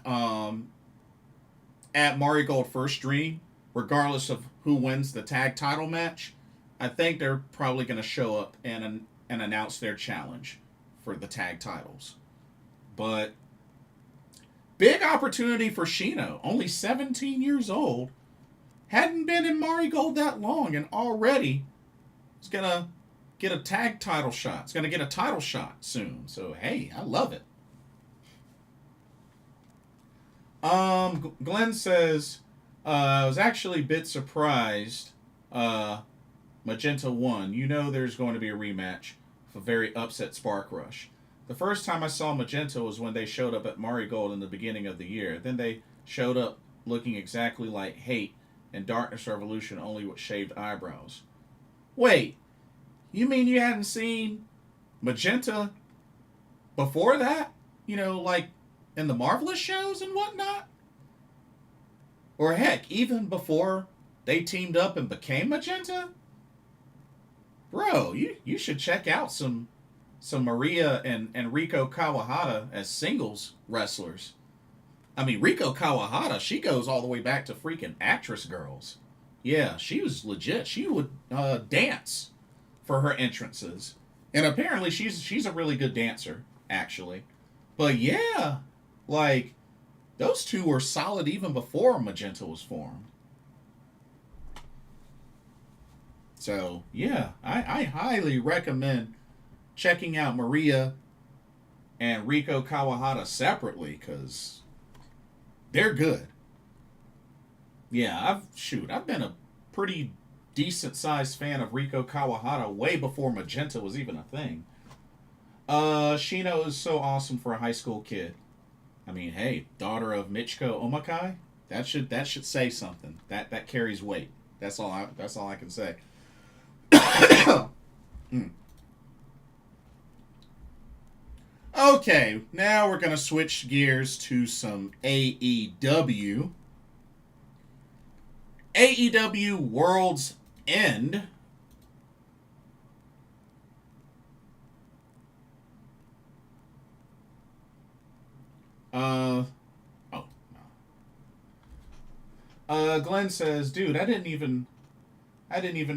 at Marigold First Dream, regardless of who wins the tag title match, I think they're probably going to show up and announce their challenge for the tag titles. But big opportunity for Shino, only 17 years old, hadn't been in Marigold that long, and already is going to get a tag title shot. It's going to get a title shot soon. So, hey, I love it. Glenn says, I was actually a bit surprised Magenta won. You know there's going to be a rematch of a very upset Spark Rush. The first time I saw Magenta was when they showed up at Marigold in the beginning of the year. Then they showed up looking exactly like Hate and Darkness Revolution, only with shaved eyebrows. Wait, you mean you hadn't seen Magenta before that? You know, like in the Marvelous shows and whatnot? Or heck, even before they teamed up and became Magenta? Bro, you should check out some Maria and Riko Kawahata as singles wrestlers. I mean, Riko Kawahata, she goes all the way back to freaking Actress Girls. Yeah, she was legit. She would dance for her entrances. And apparently she's a really good dancer, actually. But yeah, like, those two were solid even before Magenta was formed. So, yeah, I highly recommend checking out Maria and Riko Kawahata separately, because they're good. Yeah, I've been a pretty decent-sized fan of Riko Kawahata way before Magenta was even a thing. Shino is so awesome for a high school kid. I mean, hey, daughter of Michiko Omakai, that should say something. That carries weight. That's all I can say. Okay, now we're going to switch gears to some AEW. AEW Worlds End. Glenn says, dude, I didn't even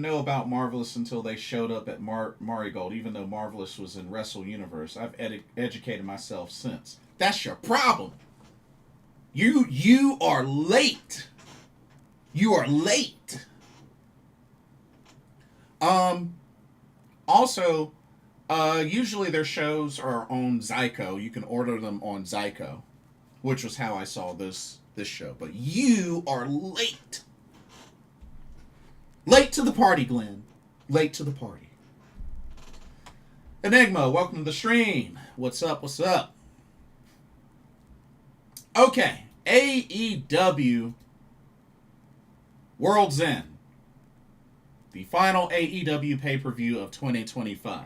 know about Marvelous until they showed up at Marigold, even though Marvelous was in Wrestle Universe. I've educated myself since. That's your problem. You are late. You are late. Also, usually their shows are on Zyko. You can order them on Zyko, which was how I saw this show. But you are late. Late to the party, Glenn. Late to the party. Enigma, welcome to the stream. What's up? What's up? Okay, AEW Worlds End. The final AEW pay-per-view of 2025.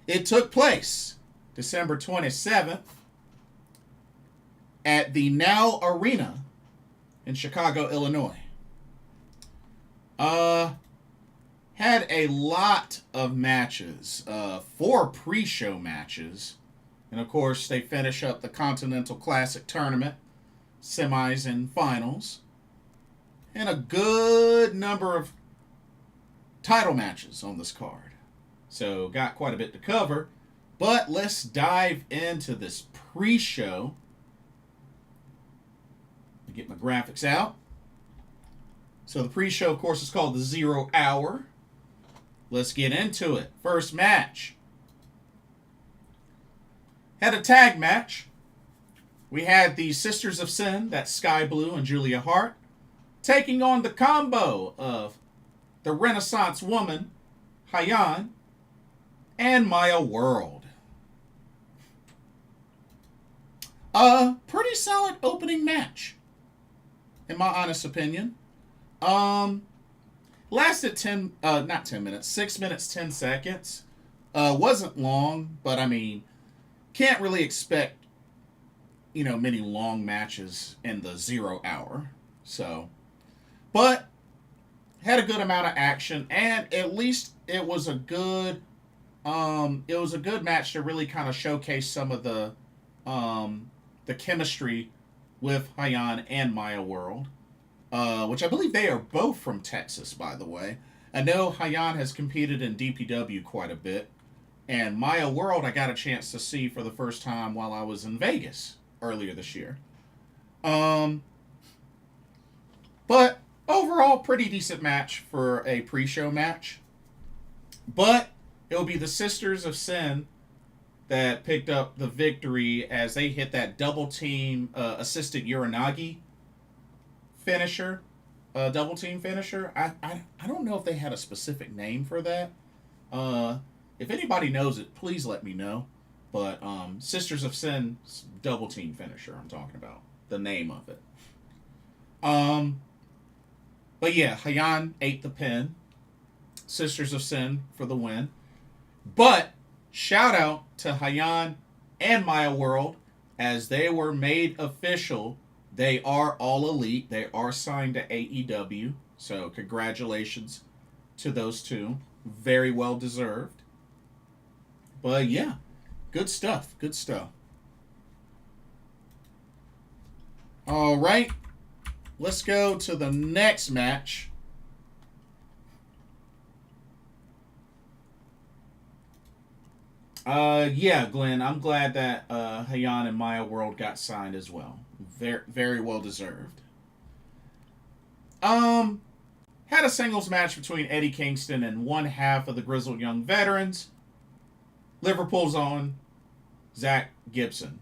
It took place December 27th at the Now Arena in Chicago, Illinois. Had a lot of matches. 4 pre-show matches. And of course, they finish up the Continental Classic Tournament, semis and finals, and a good number of title matches on this card. So, got quite a bit to cover. But let's dive into this pre-show. Get my graphics out. So, the pre-show, of course, is called the 0 Hour. Let's get into it. First match. Had a tag match. We had the Sisters of Sin, that's Sky Blue and Julia Hart, taking on the combo of the Renaissance Woman, Hyan, and Maya World. A pretty solid opening match, in my honest opinion. Lasted 6 minutes, 10 seconds. Wasn't long, but I mean, can't really expect, many long matches in the 0 Hour. So, but had a good amount of action, and at least it was a good match to really kind of showcase some of the chemistry with Hyan and Maya World, which I believe they are both from Texas, by the way. I know Hyan has competed in DPW quite a bit, and Maya World I got a chance to see for the first time while I was in Vegas earlier this year. But overall, pretty decent match for a pre-show match. But it will be the Sisters of Sin that picked up the victory as they hit that double team assisted Uranagi finisher. Double team finisher. I don't know if they had a specific name for that. If anybody knows it, please let me know. But Sisters of Sin double team finisher I'm talking about. The name of it. But yeah, Hyan ate the pin. Sisters of Sin for the win. But shout out to Hyan and Maya World as they were made official. They are all elite. They are signed to AEW. So congratulations to those two. Very well deserved. But yeah, good stuff. Good stuff. All right. Let's go to the next match. Yeah, Glenn, I'm glad that Hyan and Maya World got signed as well. Very, very well deserved. Had a singles match between Eddie Kingston and one half of the Grizzled Young Veterans. Liverpool's own Zach Gibson.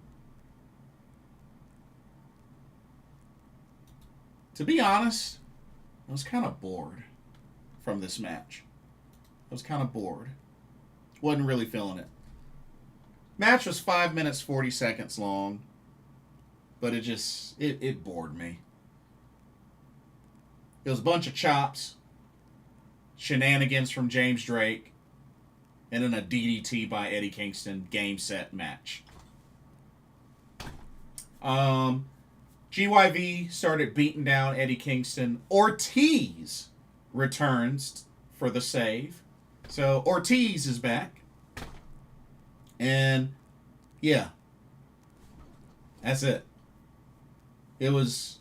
To be honest, I was kind of bored from this match. I was kind of bored. Wasn't really feeling it. Match was 5 minutes, 40 seconds long. But it bored me. It was a bunch of chops, shenanigans from James Drake, and then a DDT by Eddie Kingston game set match. GYV started beating down Eddie Kingston. Ortiz returns for the save. So Ortiz is back. And yeah. That's it. It was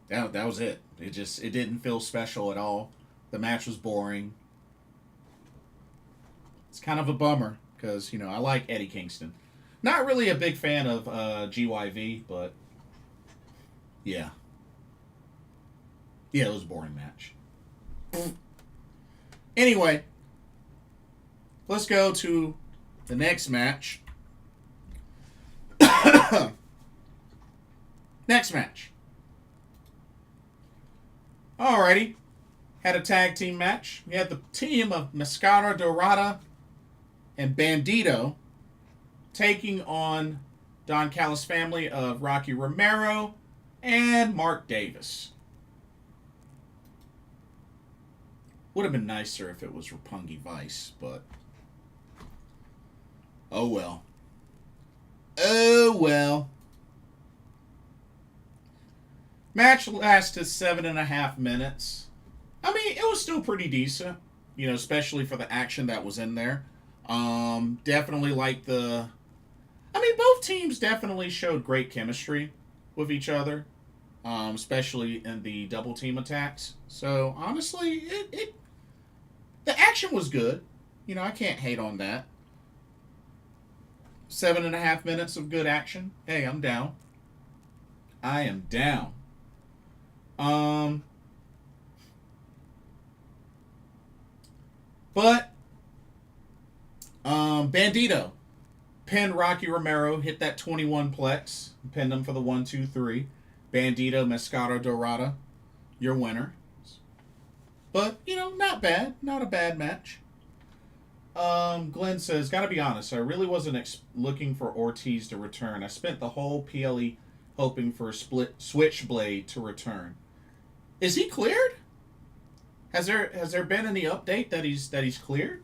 that was it. It didn't feel special at all. The match was boring. It's kind of a bummer because, I like Eddie Kingston. Not really a big fan of GYV, but yeah. Yeah, it was a boring match. Anyway, let's go to the next match. Next match. Alrighty. Had a tag team match. We had the team of Mascara Dorada and Bandito taking on Don Callis' family of Rocky Romero and Mark Davis. Would have been nicer if it was Roppongi Vice, but oh well. Oh well. Match lasted 7.5 minutes. I mean, it was still pretty decent, especially for the action that was in there. Definitely like the... I mean, both teams definitely showed great chemistry with each other, especially in the double team attacks. So, honestly, the action was good. You know, I can't hate on that. 7.5 minutes of good action. Hey, I'm down. I am down. But Bandito pinned Rocky Romero, hit that 21 plex, pinned him for the 1-2-3. Bandito Mascara Dorada, your winner. But, you know, not bad. Not a bad match. Glenn says, gotta be honest, I really wasn't looking for Ortiz to return. I spent the whole PLE hoping for Switchblade to return. Is he cleared? Has there been any update that he's cleared?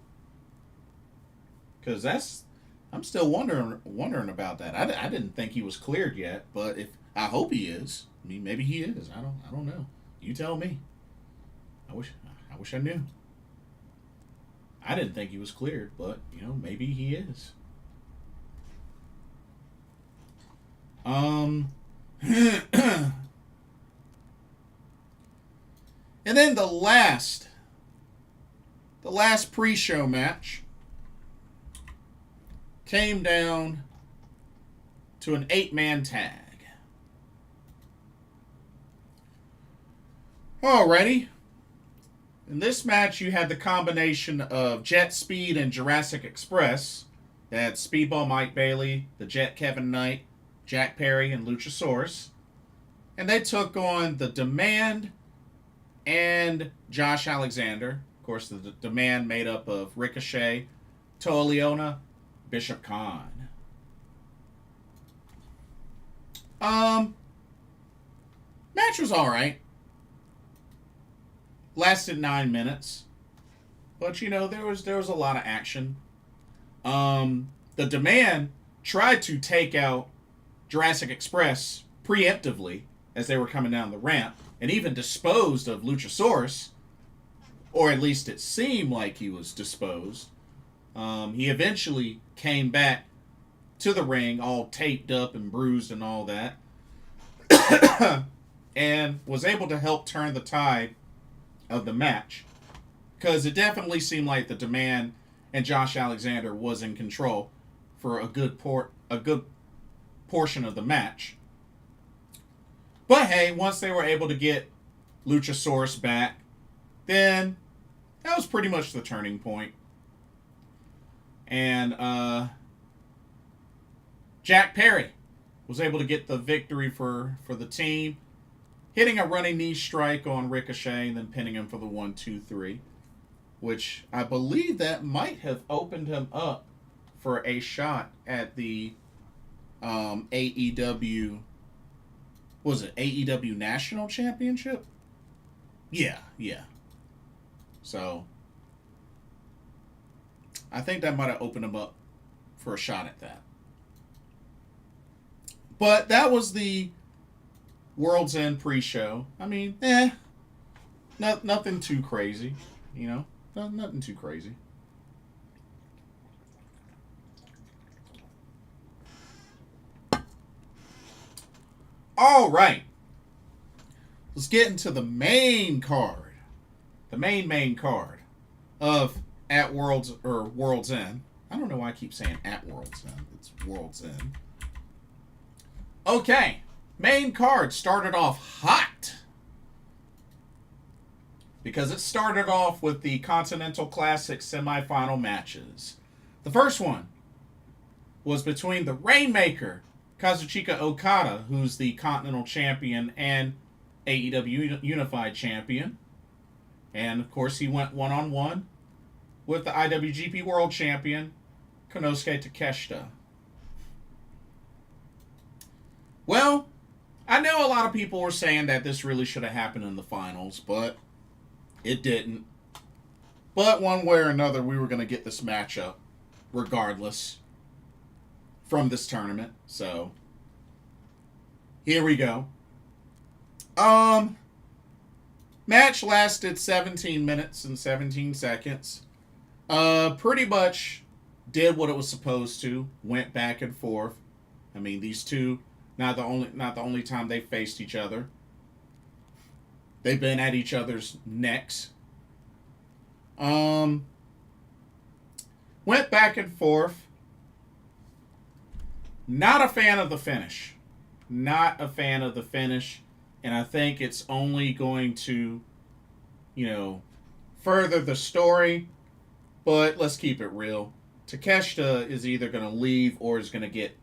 Because I'm still wondering about that. I didn't think he was cleared yet, but I hope he is. I mean, maybe he is. I don't know. You tell me. I wish I knew. I didn't think he was cleared, but you know, maybe he is. And then the last pre-show match came down to an 8-man tag. Alrighty. In this match, you had the combination of Jet Speed and Jurassic Express. That's Speedball Mike Bailey, the Jet Kevin Knight, Jack Perry, and Luchasaurus. And they took on the Demand and Josh Alexander. Of course, the Demand made up of Ricochet, Toa Leona, Bishop Khan. Match was alright. Lasted 9 minutes. But, you know, there was a lot of action. The Demand tried to take out Jurassic Express preemptively as they were coming down the ramp, and even disposed of Luchasaurus, or at least it seemed like he was disposed. He eventually came back to the ring, all taped up and bruised and all that, and was able to help turn the tide of the match, because it definitely seemed like the Demand and Josh Alexander was in control for a good portion of the match. But hey, once they were able to get Luchasaurus back, then that was pretty much the turning point. And Jack Perry was able to get the victory for the team, hitting a running knee strike on Ricochet and then pinning him for the 1-2-3, which I believe that might have opened him up for a shot at the AEW, was it AEW National Championship? Yeah. So, I think that might have opened him up for a shot at that. But that was the World's End pre-show. I mean, nothing too crazy, you know? Nothing too crazy. All right. Let's get into the main card. The main card of World's End. I don't know why I keep saying at World's End. It's World's End. Okay. Main card started off hot, because it started off with the Continental Classic semifinal matches. The first one was between the Rainmaker, Kazuchika Okada, who's the Continental Champion and AEW Unified Champion. And, of course, he went one-on-one with the IWGP World Champion, Konosuke Takeshita. Well, I know a lot of people were saying that this really should have happened in the finals, but it didn't. But one way or another, we were going to get this matchup regardless from this tournament. So, here we go. Match lasted 17 minutes and 17 seconds. Pretty much did what it was supposed to, went back and forth. I mean, these two, not the only time they faced each other. They've been at each other's necks. Went back and forth. Not a fan of the finish. Not a fan of the finish. And I think it's only going to, further the story. But let's keep it real. Takeshita is either going to leave or is going to get,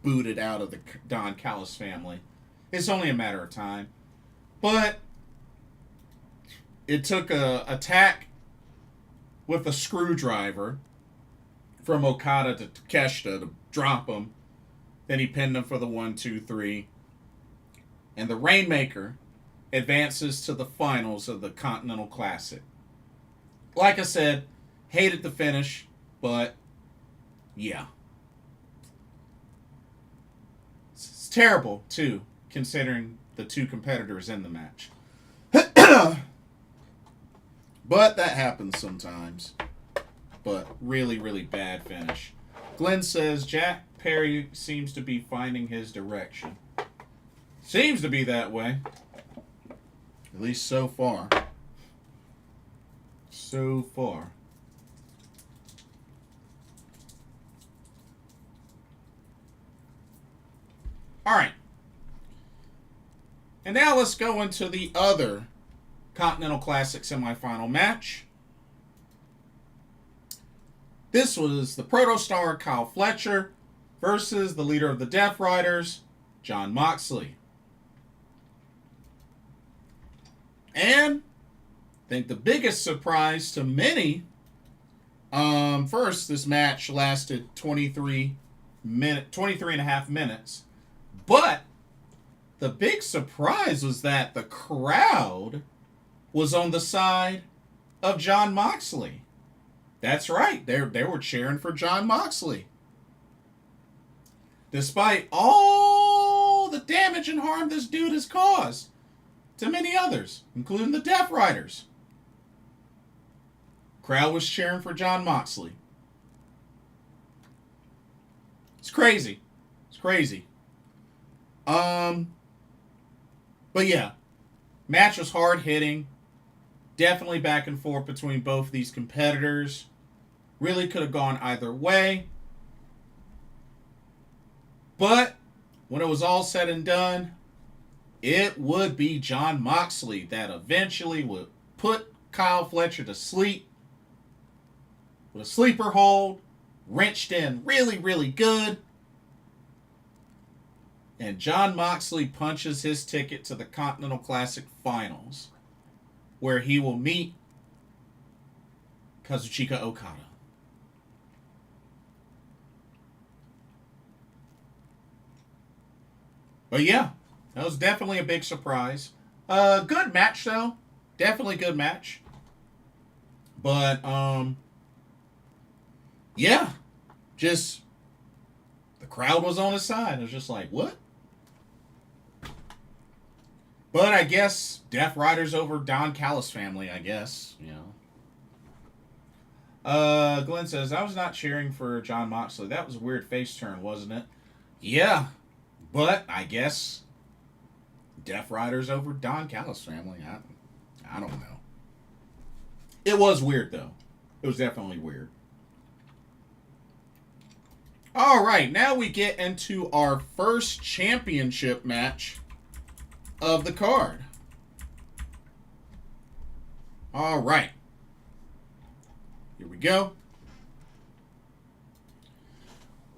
booted out of the Don Callis family. It's only a matter of time. But it took a attack with a screwdriver from Okada to Takeshita to drop him. Then he pinned him for the 1-2-3. And the Rainmaker advances to the finals of the Continental Classic. Like I said, hated the finish, but yeah. It's terrible, too, considering the two competitors in the match. But that happens sometimes. But really, really bad finish. Glenn says Jack Perry seems to be finding his direction. Seems to be that way. At least so far. So far. Alright. And now let's go into the other Continental Classic semifinal match. This was the Protostar Kyle Fletcher versus the leader of the Death Riders, Jon Moxley. And I think the biggest surprise to many, first, this match lasted 23 and a half minutes. But the big surprise was that the crowd was on the side of Jon Moxley. That's right. They were cheering for Jon Moxley. Despite all the damage and harm this dude has caused to many others, including the Death Riders. Crowd was cheering for Jon Moxley. It's crazy. It's crazy. But yeah, match was hard hitting. Definitely back and forth between both these competitors. Really could have gone either way. But when it was all said and done, it would be Jon Moxley that eventually would put Kyle Fletcher to sleep with a sleeper hold, wrenched in really, really good. And Jon Moxley punches his ticket to the Continental Classic Finals, where he will meet Kazuchika Okada. But yeah, that was definitely a big surprise. Good match, though. Definitely good match. But, yeah. Just, the crowd was on his side. It was just like, what? But I guess Death Riders over Don Callis family, I guess. Glenn says, I was not cheering for Jon Moxley. That was a weird face turn, wasn't it? Yeah. But I guess Death Riders over Don Callis family. I don't know. It was weird, though. It was definitely weird. All right, now we get into our first championship match of the card. All right. Here we go.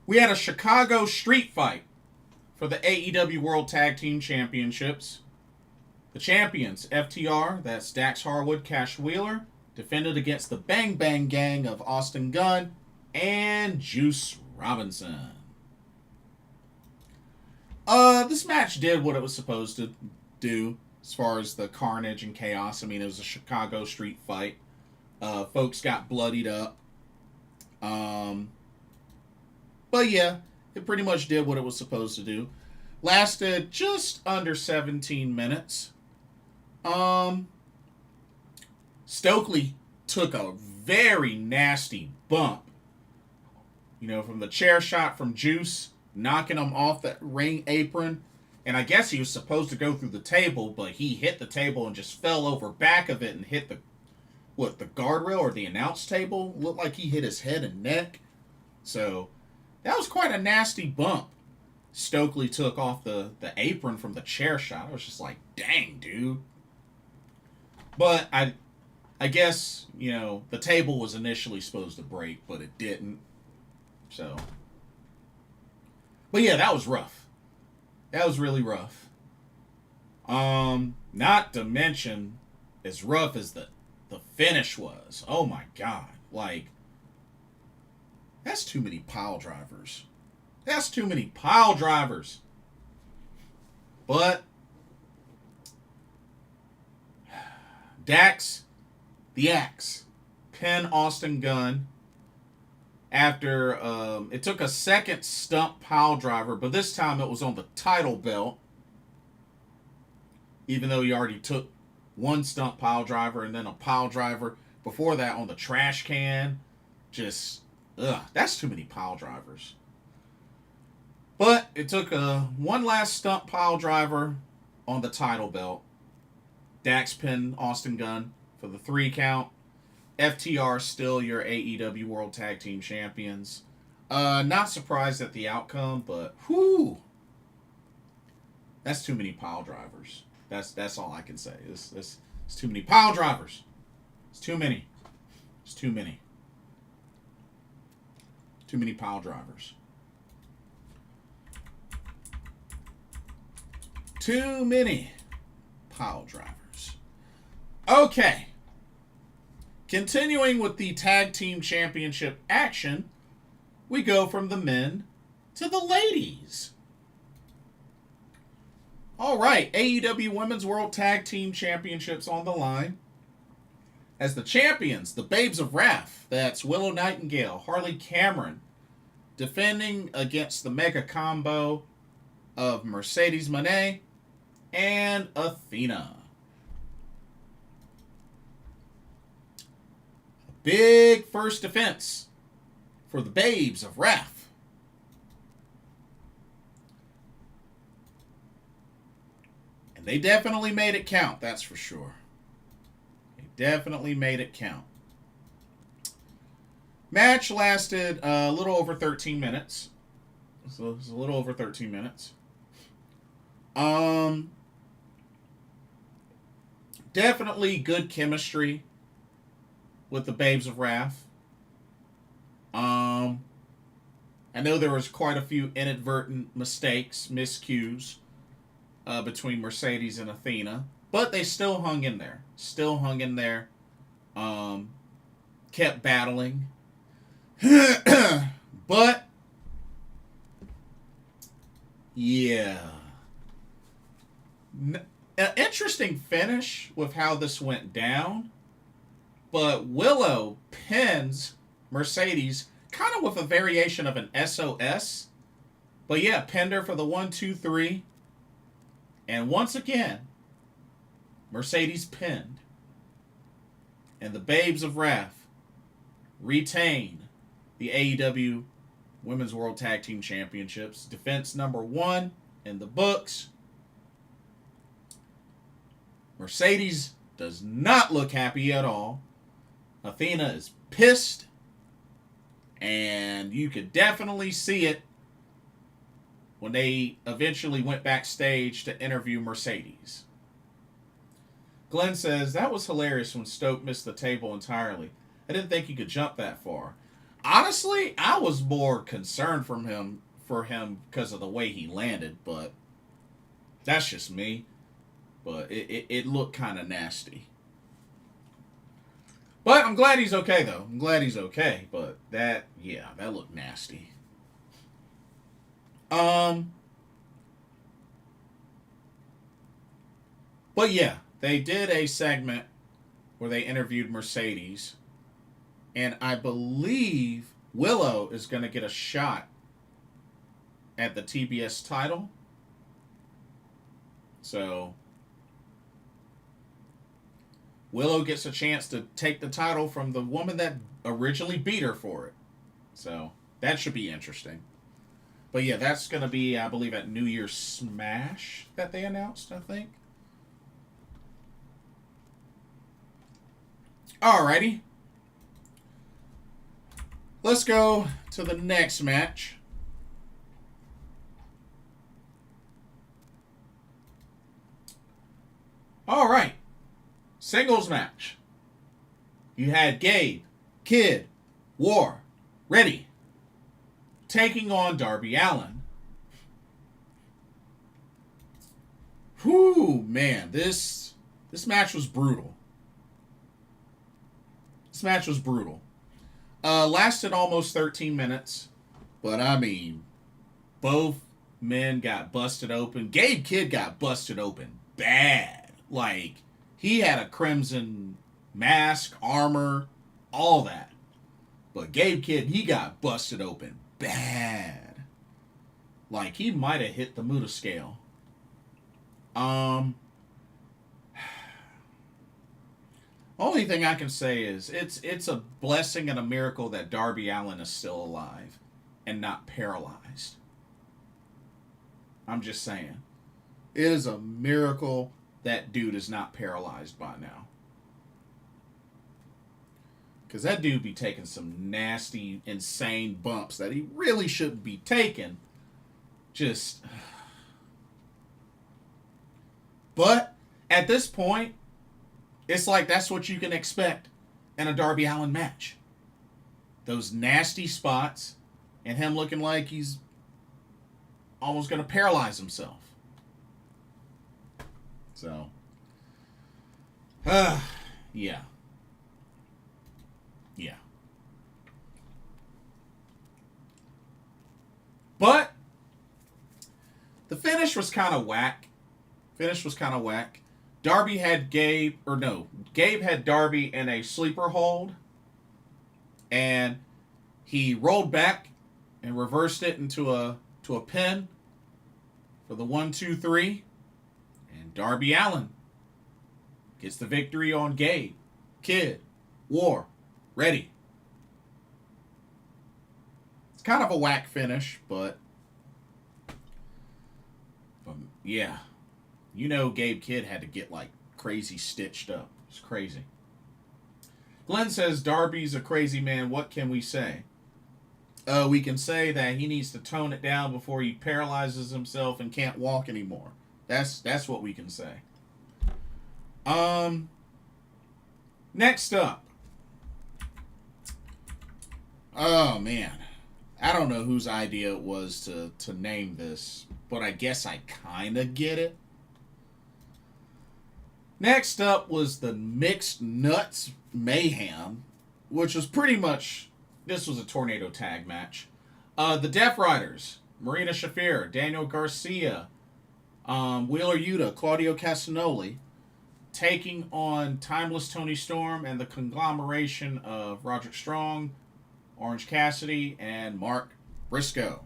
We had a Chicago street fight for the AEW World Tag Team Championships. The champions, FTR, that's Dax Harwood, Cash Wheeler, defended against the Bang Bang Gang of Austin Gunn and Juice Robinson. This match did what it was supposed to do as far as the carnage and chaos. I mean, it was a Chicago street fight. Folks got bloodied up. But yeah, it pretty much did what it was supposed to do. Lasted just under 17 minutes. Stokely took a very nasty bump from the chair shot from Juice, knocking him off that ring apron. And I guess he was supposed to go through the table, but he hit the table and just fell over back of it and hit the guardrail or the announce table. Looked like he hit his head and neck. So that was quite a nasty bump Stokely took off the apron from the chair shot. I was just like, dang, dude. But I guess, the table was initially supposed to break, but it didn't. So. But yeah, that was rough. That was really rough. Not to mention, as rough as the finish was. Oh my god. Like, that's too many pile drivers. That's too many pile drivers. But Dax, the Axe, pin Austin Gunn after it took a second stump pile driver, but this time it was on the title belt. Even though he already took one stump pile driver and then a pile driver before that on the trash can. Just, that's too many pile drivers. But it took one last stump pile driver on the title belt. Dax pinned Austin Gunn for the 3 count. FTR still your AEW World Tag Team Champions. Not surprised at the outcome, but whew, that's too many pile drivers. That's all I can say. It's too many pile drivers. It's too many. It's too many. Too many pile drivers. Too many pile drivers. Okay. Continuing with the Tag Team Championship action, we go from the men to the ladies. All right, AEW Women's World Tag Team Championships on the line. As the champions, the Babes of Wrath, that's Willow Nightingale, Harley Cameron, defending against the mega combo of Mercedes Moné and Athena. Big first defense for the Babes of Wrath. And they definitely made it count, that's for sure. They definitely made it count. Match lasted a little over 13 minutes. So it was a little over 13 minutes. Definitely good chemistry with the Babes of Wrath. I know there was quite a few inadvertent mistakes, miscues between Mercedes and Athena, but they still hung in there. Still hung in there. Kept battling. But yeah. An interesting finish with how this went down. But Willow pins Mercedes kind of with a variation of an SOS. But yeah, pinned her for the 1, 2, 3. And once again, Mercedes pinned. And the Babes of Wrath retain the AEW Women's World Tag Team Championships. Defense number 1 in the books. Mercedes does not look happy at all. Athena is pissed. And you could definitely see it when they eventually went backstage to interview Mercedes. Glenn says, that was hilarious when Stoke missed the table entirely. I didn't think he could jump that far. Honestly, I was more concerned for him because of the way he landed, but that's just me. But it looked kind of nasty. But I'm glad he's okay, though. I'm glad he's okay. But that looked nasty. But yeah, they did a segment where they interviewed Mercedes. And I believe Willow is going to get a shot at the TBS title. So Willow gets a chance to take the title from the woman that originally beat her for it. So That should be interesting. But yeah, that's going to be, I believe, at New Year's Smash that they announced, I think. Alrighty. Let's go to the next match. Alright. Singles match. You had Gabe, Kid, War, Ready, taking on Darby Allin. Whew, man, this match was brutal. This match was brutal. Lasted almost 13 minutes, but I mean, both men got busted open. Gabe Kid got busted open bad. Like, he had a crimson mask, armor, all that. But Gabe Kid, he got busted open bad. Like, he might have hit the Muda scale. Only thing I can say is it's a blessing and a miracle that Darby Allin is still alive and not paralyzed. I'm just saying. It is a miracle that dude is not paralyzed by now. Because that dude be taking some nasty, insane bumps that he really shouldn't be taking. Just... But, at this point, it's like that's what you can expect in a Darby Allin match. Those nasty spots, and him looking like he's almost going to paralyze himself. So, yeah. Yeah. But, the finish was kind of whack. Darby had Gabe had Darby in a sleeper hold. And he rolled back and reversed it into a pin for the 1-2-3. And Darby Allin gets the victory on Gabe, Kid, War, Ready. It's kind of a whack finish, but yeah. You know Gabe Kid had to get like crazy stitched up. It's crazy. Glenn says Darby's a crazy man. What can we say? We can say that he needs to tone it down before he paralyzes himself and can't walk anymore. That's what we can say. Next up. Oh man. I don't know whose idea it was to name this, but I guess I kind of get it. Next up was the Mixed Nuts Mayhem, which was pretty much, this was a tornado tag match. The Death Riders, Marina Shafir, Daniel Garcia, Wheeler Yuta, Claudio Castagnoli, taking on Timeless Tony Storm and the conglomeration of Roderick Strong, Orange Cassidy, and Mark Briscoe.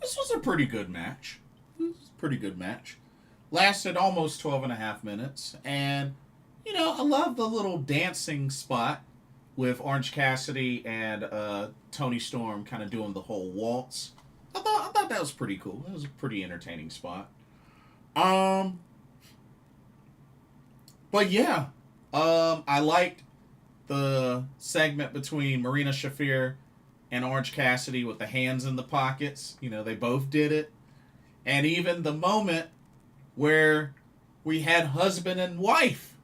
This was a pretty good match. Lasted almost 12 and a half minutes. And, you know, I love the little dancing spot with Orange Cassidy and Tony Storm kind of doing the whole waltz. I thought that was pretty cool. It was a pretty entertaining spot. But yeah, I liked the segment between Marina Shafir and Orange Cassidy with the hands in the pockets. You know, they both did it. And even the moment where we had husband and wife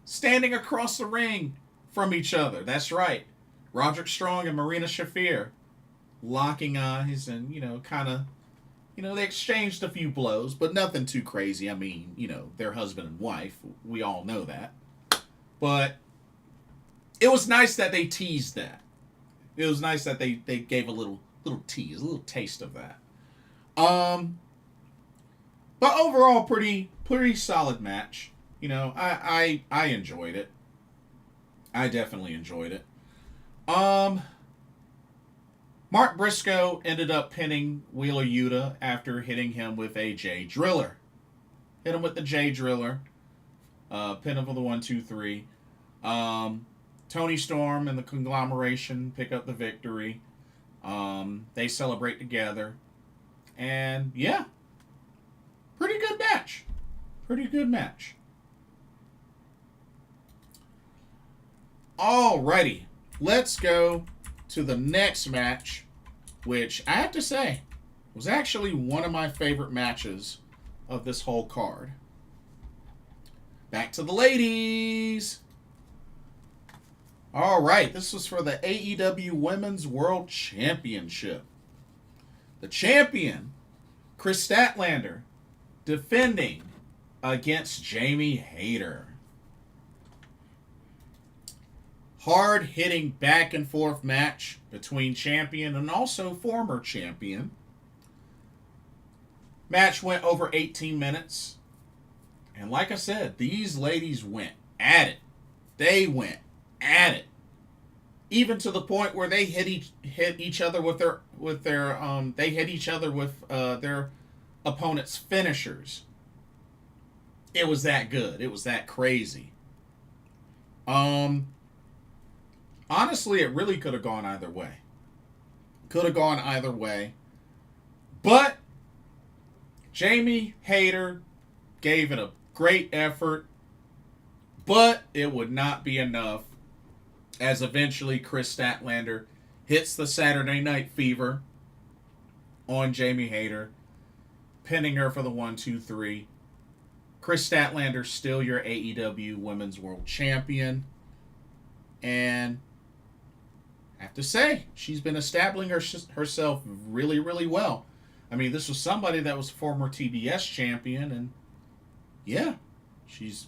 standing across the ring from each other. That's right. Roderick Strong and Marina Shafir locking eyes and, you know, kind of, you know, they exchanged a few blows, but nothing too crazy. I mean, you know, they're husband and wife. We all know that. But it was nice that they teased that. It was nice that they gave a little tease, a little taste of that. But overall, pretty solid match. You know, I enjoyed it. I definitely enjoyed it. Mark Briscoe ended up pinning Wheeler Yuta after hitting him with a J Driller. Hit him with the J Driller. Pin him for the 1-2-3. Tony Storm and the conglomeration pick up the victory. They celebrate together. And yeah, pretty good match. Pretty good match. Alrighty, let's go to the next match, which I have to say was actually one of my favorite matches of this whole card. Back to the ladies. Alright, this was for the AEW Women's World Championship. The champion, Chris Statlander, defending against Jamie Hayter. Hard-hitting back-and-forth match between champion and also former champion. Match went over 18 minutes. And like I said, these ladies went at it. They went at it. Even to the point where they hit each other with their opponent's finishers. It was that good. It was that crazy. Honestly, it really could have gone either way. Could have gone either way. But Jamie Hayter gave it a great effort. But it would not be enough, as eventually Chris Statlander hits the Saturday Night Fever on Jamie Hayter, pinning her for the 1-2-3. Chris Statlander still your AEW Women's World Champion. And I have to say, she's been establishing herself really, really well. I mean, this was somebody that was former TBS champion, and yeah, she's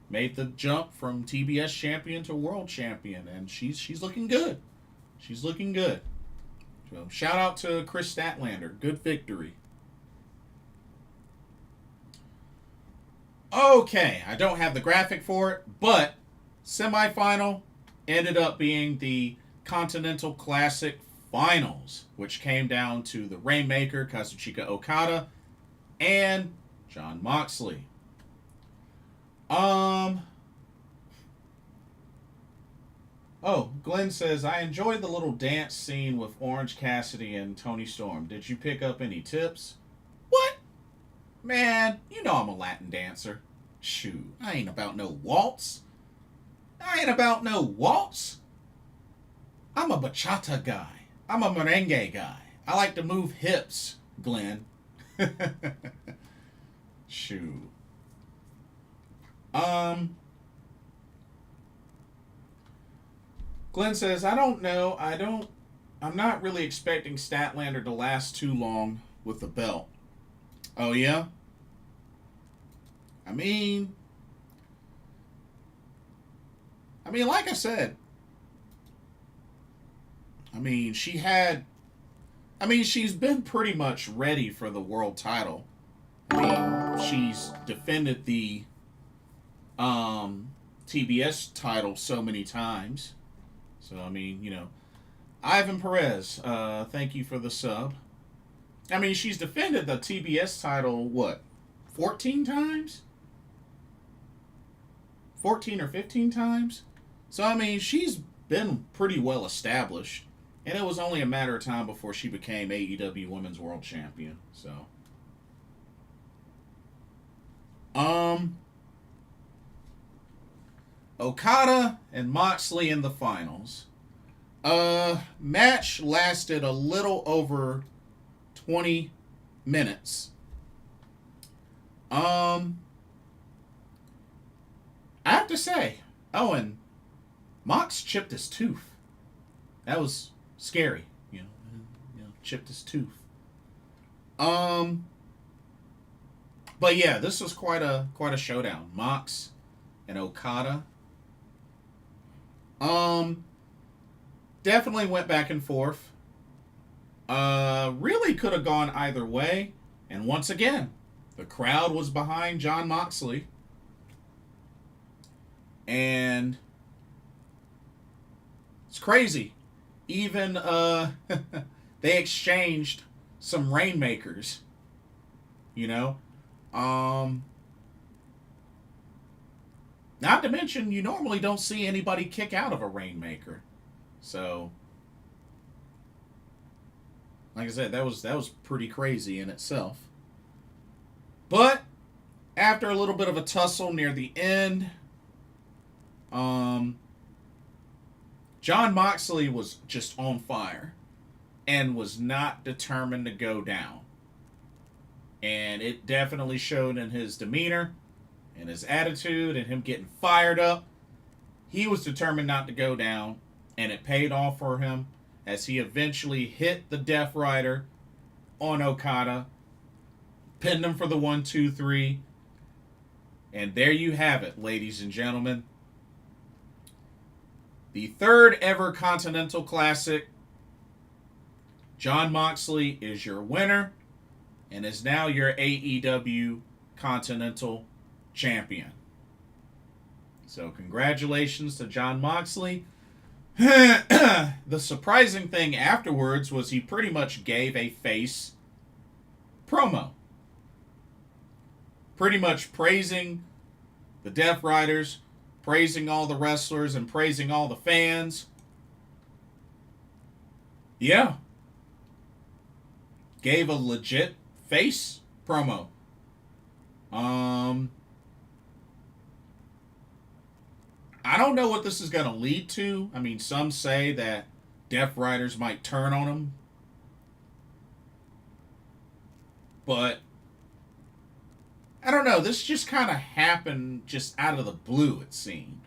made the jump from TBS champion to world champion, and she's looking good. She's looking good. So shout out to Chris Statlander. Good victory. Okay, I don't have the graphic for it, but semifinal ended up being the Continental Classic Finals, which came down to the Rainmaker, Kazuchika Okada, and Jon Moxley. Oh, Glenn says, I enjoyed the little dance scene with Orange Cassidy and Tony Storm. Did you pick up any tips? What? Man, you know I'm a Latin dancer. Shoot, I ain't about no waltz. I'm a bachata guy. I'm a merengue guy. I like to move hips, Glenn. Shoot. Glenn says, I don't know. I'm not really expecting Statlander to last too long with the belt. Oh, yeah? I mean, like I said, she's been pretty much ready for the world title. I mean, she's defended the TBS title so many times. So, I mean, you know, Ivan Perez, thank you for the sub. I mean, she's defended the TBS title, 14 times? 14 or 15 times? So, I mean, she's been pretty well established. And it was only a matter of time before she became AEW Women's World Champion. So, Okada and Moxley in the finals. Match lasted a little over 20 minutes. I have to say, and Mox chipped his tooth. That was scary, you know, chipped his tooth. But yeah, this was quite a showdown. Mox and Okada. Definitely went back and forth. Really could have gone either way. And once again, the crowd was behind Jon Moxley. And it's crazy. Even they exchanged some rainmakers. You know? Not to mention, you normally don't see anybody kick out of a Rainmaker. So, like I said, that was pretty crazy in itself. But after a little bit of a tussle near the end, Jon Moxley was just on fire and was not determined to go down. And it definitely showed in his demeanor and his attitude and him getting fired up. He was determined not to go down, and it paid off for him as he eventually hit the Death Rider on Okada, pinned him for the 1-2-3, and there you have it, ladies and gentlemen. The third ever Continental Classic. Jon Moxley is your winner and is now your AEW Continental Champion. So congratulations to Jon Moxley. The surprising thing afterwards was he pretty much gave a face promo. Pretty much praising the Death Riders, praising all the wrestlers, and praising all the fans. Yeah. Gave a legit face promo. I don't know what this is going to lead to. I mean, some say that Death Riders might turn on him. But I don't know. This just kind of happened just out of the blue, it seemed.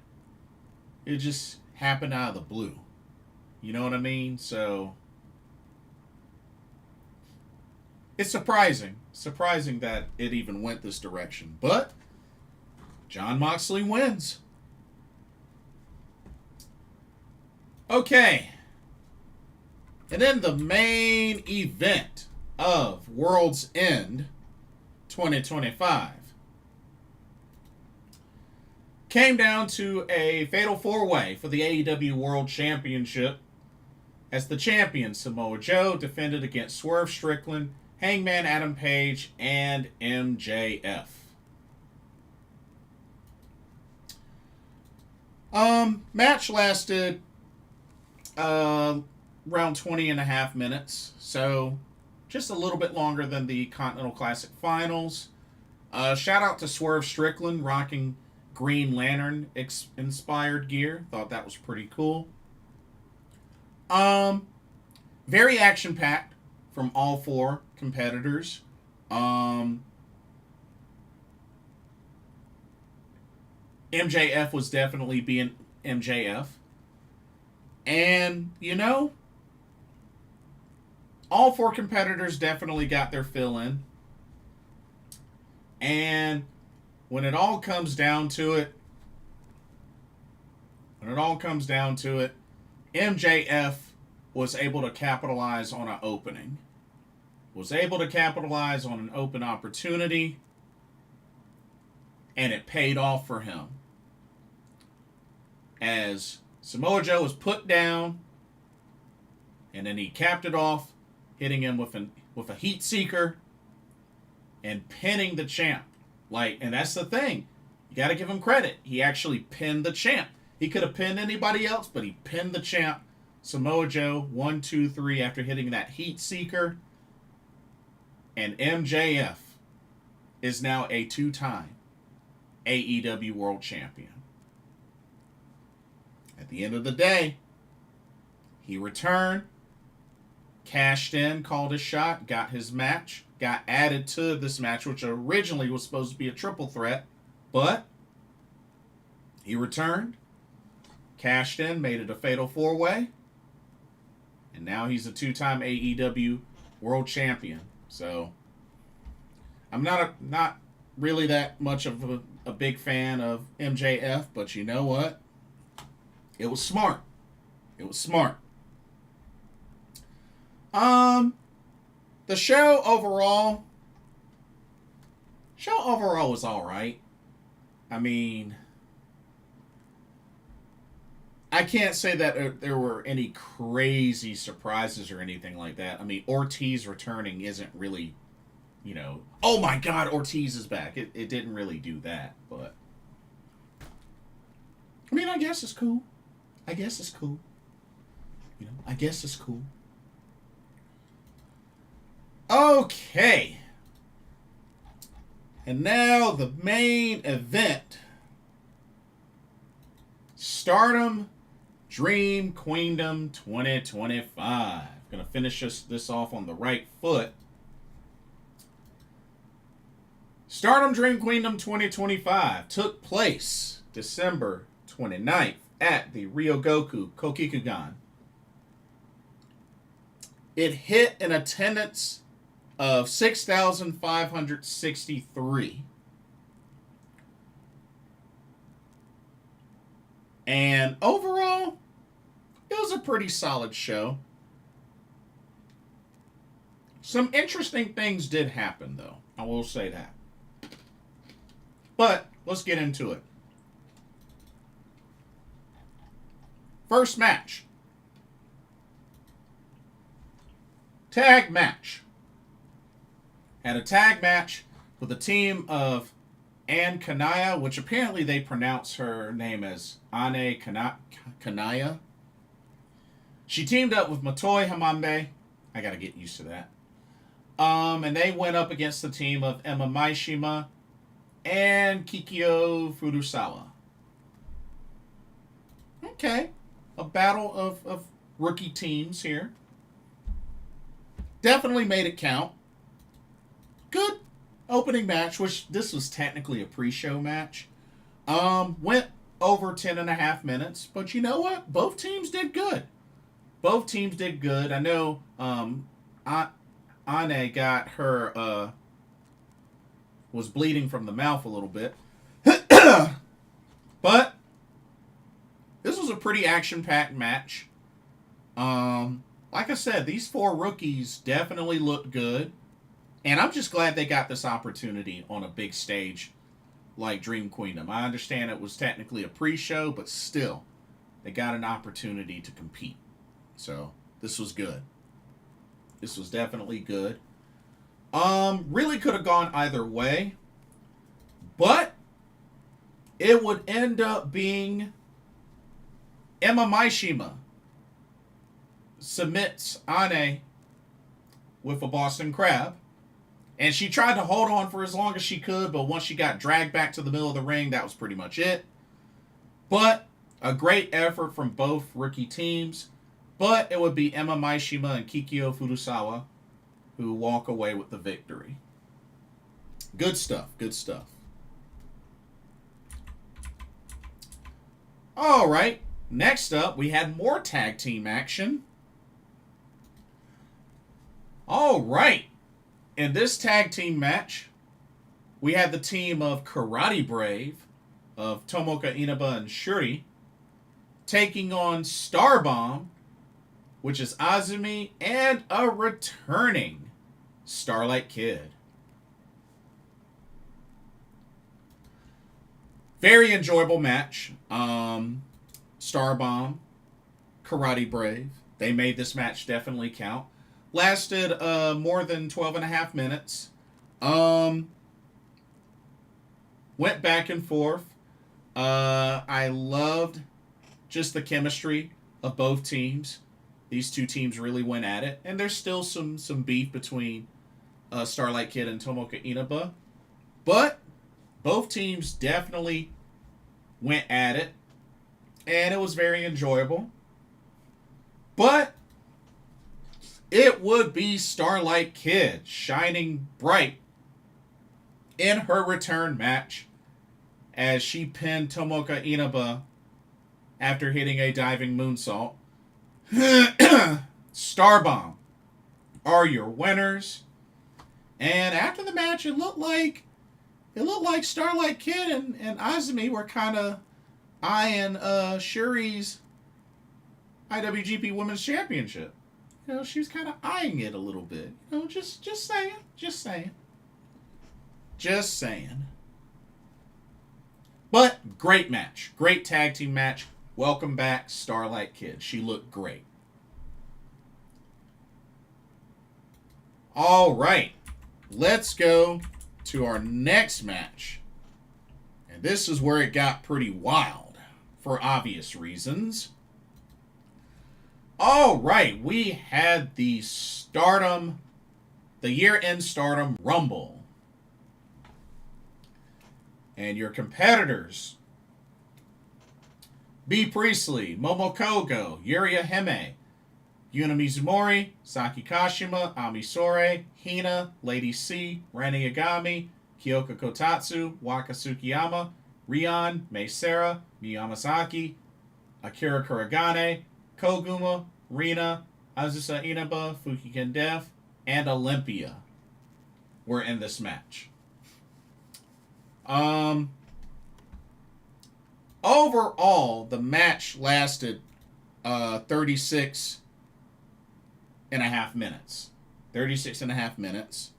It just happened out of the blue. You know what I mean? So it's surprising. Surprising that it even went this direction. But Jon Moxley wins. Okay. And then the main event of World's End 2025 came down to a fatal four-way for the AEW World Championship as the champion Samoa Joe defended against Swerve Strickland, Hangman Adam Page, and MJF. Match lasted around 20 and a half minutes, so just a little bit longer than the Continental Classic Finals. Shout out to Swerve Strickland rocking Green Lantern inspired gear. Thought that was pretty cool. Very action packed from all four competitors. MJF was definitely being MJF. And, you know, all four competitors definitely got their fill in. And when it all comes down to it, MJF was able to capitalize on an opening. Was able to capitalize on an open opportunity. And it paid off for him. As Samoa Joe was put down, and then he capped it off, hitting him with a heat seeker and pinning the champ. And that's the thing. You got to give him credit. He actually pinned the champ. He could have pinned anybody else, but he pinned the champ. Samoa Joe, 1, 2, 3 after hitting that heat seeker. And MJF is now a 2-time AEW World Champion. At the end of the day, he returned, cashed in, called his shot, got his match, got added to this match, which originally was supposed to be a triple threat, but he returned, cashed in, made it a fatal four-way, and now he's a 2-time AEW World Champion. So I'm not really that much of a big fan of MJF, but you know what? It was smart. It was smart. The show overall was all right. I mean, I can't say that there were any crazy surprises or anything like that. I mean, Ortiz returning isn't really, oh my God, Ortiz is back. It didn't really do that, but I guess it's cool. I guess it's cool. You know, I guess it's cool. Okay. And now the main event. Stardom Dream Queendom 2025. Gonna finish this off on the right foot. Stardom Dream Queendom 2025 took place December 29th at the Ryogoku Kokikugan. It hit an attendance of 6,563. And overall, it was a pretty solid show. Some interesting things did happen, though. I will say that. But let's get into it. First match. Tag match. Had a tag match with a team of Anne Kanaya, which apparently they pronounce her name as Ane Kanaya. She teamed up with Motoi Hamambe. I gotta get used to that. And they went up against the team of Ema Maishima and Kikyo Furusawa. Okay. A battle of rookie teams here. Definitely made it count. Good opening match, which this was technically a pre-show match. Went over 10.5 minutes, but you know what? Both teams did good. Both teams did good. I know Ane got her, was bleeding from the mouth a little bit. But this was a pretty action-packed match. Like I said, these 4 rookies definitely looked good. And I'm just glad they got this opportunity on a big stage like Dream Queendom. I understand it was technically a pre-show, but still, they got an opportunity to compete. So, this was good. This was definitely good. Really could have gone either way. But it would end up being Ema Maishima submits Ane with a Boston Crab. And she tried to hold on for as long as she could, but once she got dragged back to the middle of the ring, that was pretty much it. But a great effort from both rookie teams. But it would be Ema Maishima and Kikyo Furusawa who walk away with the victory. Good stuff, good stuff. All right, next up, we had more tag team action. All right. In this tag team match, we had the team of Karate Brave, of Tomoka Inaba and Shuri, taking on Starbomb, which is Azumi, and a returning Starlight Kid. Very enjoyable match. Starbomb, Karate Brave, they made this match definitely count. Lasted more than 12.5 minutes. Went back and forth. I loved just the chemistry of both teams. These two teams really went at it. And there's still some beef between Starlight Kid and Tomoka Inaba. But both teams definitely went at it. And it was very enjoyable. But it would be Starlight Kid shining bright in her return match as she pinned Tomoka Inaba after hitting a diving moonsault. Starbomb are your winners. And after the match, it looked like Starlight Kid and Azumi were kind of eyeing Shuri's IWGP Women's Championship. You know, she was kind of eyeing it a little bit. You know, just saying. But great match. Great tag team match. Welcome back, Starlight Kid. She looked great. All right. Let's go to our next match. And this is where it got pretty wild. for obvious reasons. All right, we had the year-end Stardom Rumble. And your competitors: B. Priestley, Momokogo, Yura Hime, Yuna Mizumori, Saki Kashima, Ami Sore, Hina, Lady C, Rani Yagami, Kyoka Kotatsu, Waka Tsukiyama, Rion, Mei Sera, Miyazaki, Akira Kuragane, Koguma, Rina, Azusa Inaba, Fukigen Def, and Olympia were in this match. Overall, the match lasted 36 and a half minutes. 36 and a half minutes.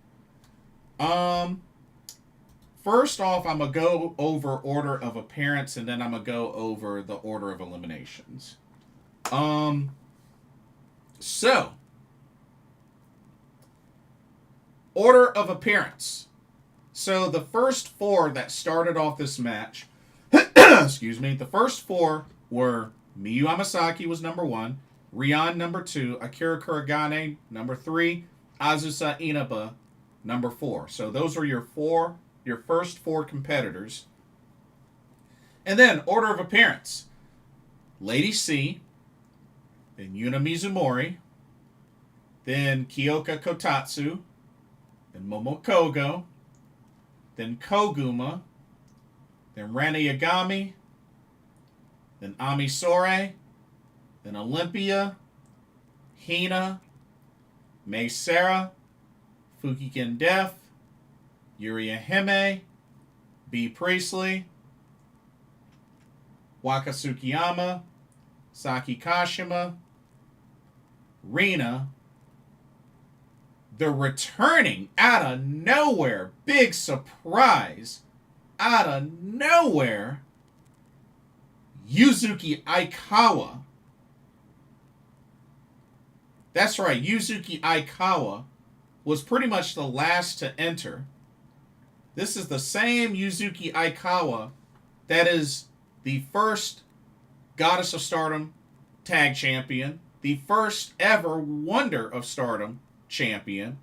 First off, I'm going to go over order of appearance, and then I'm going to go over the order of eliminations. So, order of appearance. So, the first four that started off this match, excuse me, the first four were Miyu Amasaki was number 1, Rion number 2, Akira Kuragane number 3, Azusa Inaba number 4. So, those are your first four competitors. And then, order of appearance. Lady C, then Yuna Mizumori, then Kyoka Kotatsu, then Momokogo, then Koguma, then Rani Yagami, then Ami Sore, then Olympia, Hina, Mei Sera, Fukigen Def, Yura Hime, B. Priestley, Waka Tsukiyama, Saki Kashima, Rina, the returning out of nowhere, big surprise, out of nowhere, Yuzuki Aikawa. That's right, Yuzuki Aikawa was pretty much the last to enter. This is the same Yuzuki Aikawa that is the first Goddess of Stardom tag champion, the first ever Wonder of Stardom champion.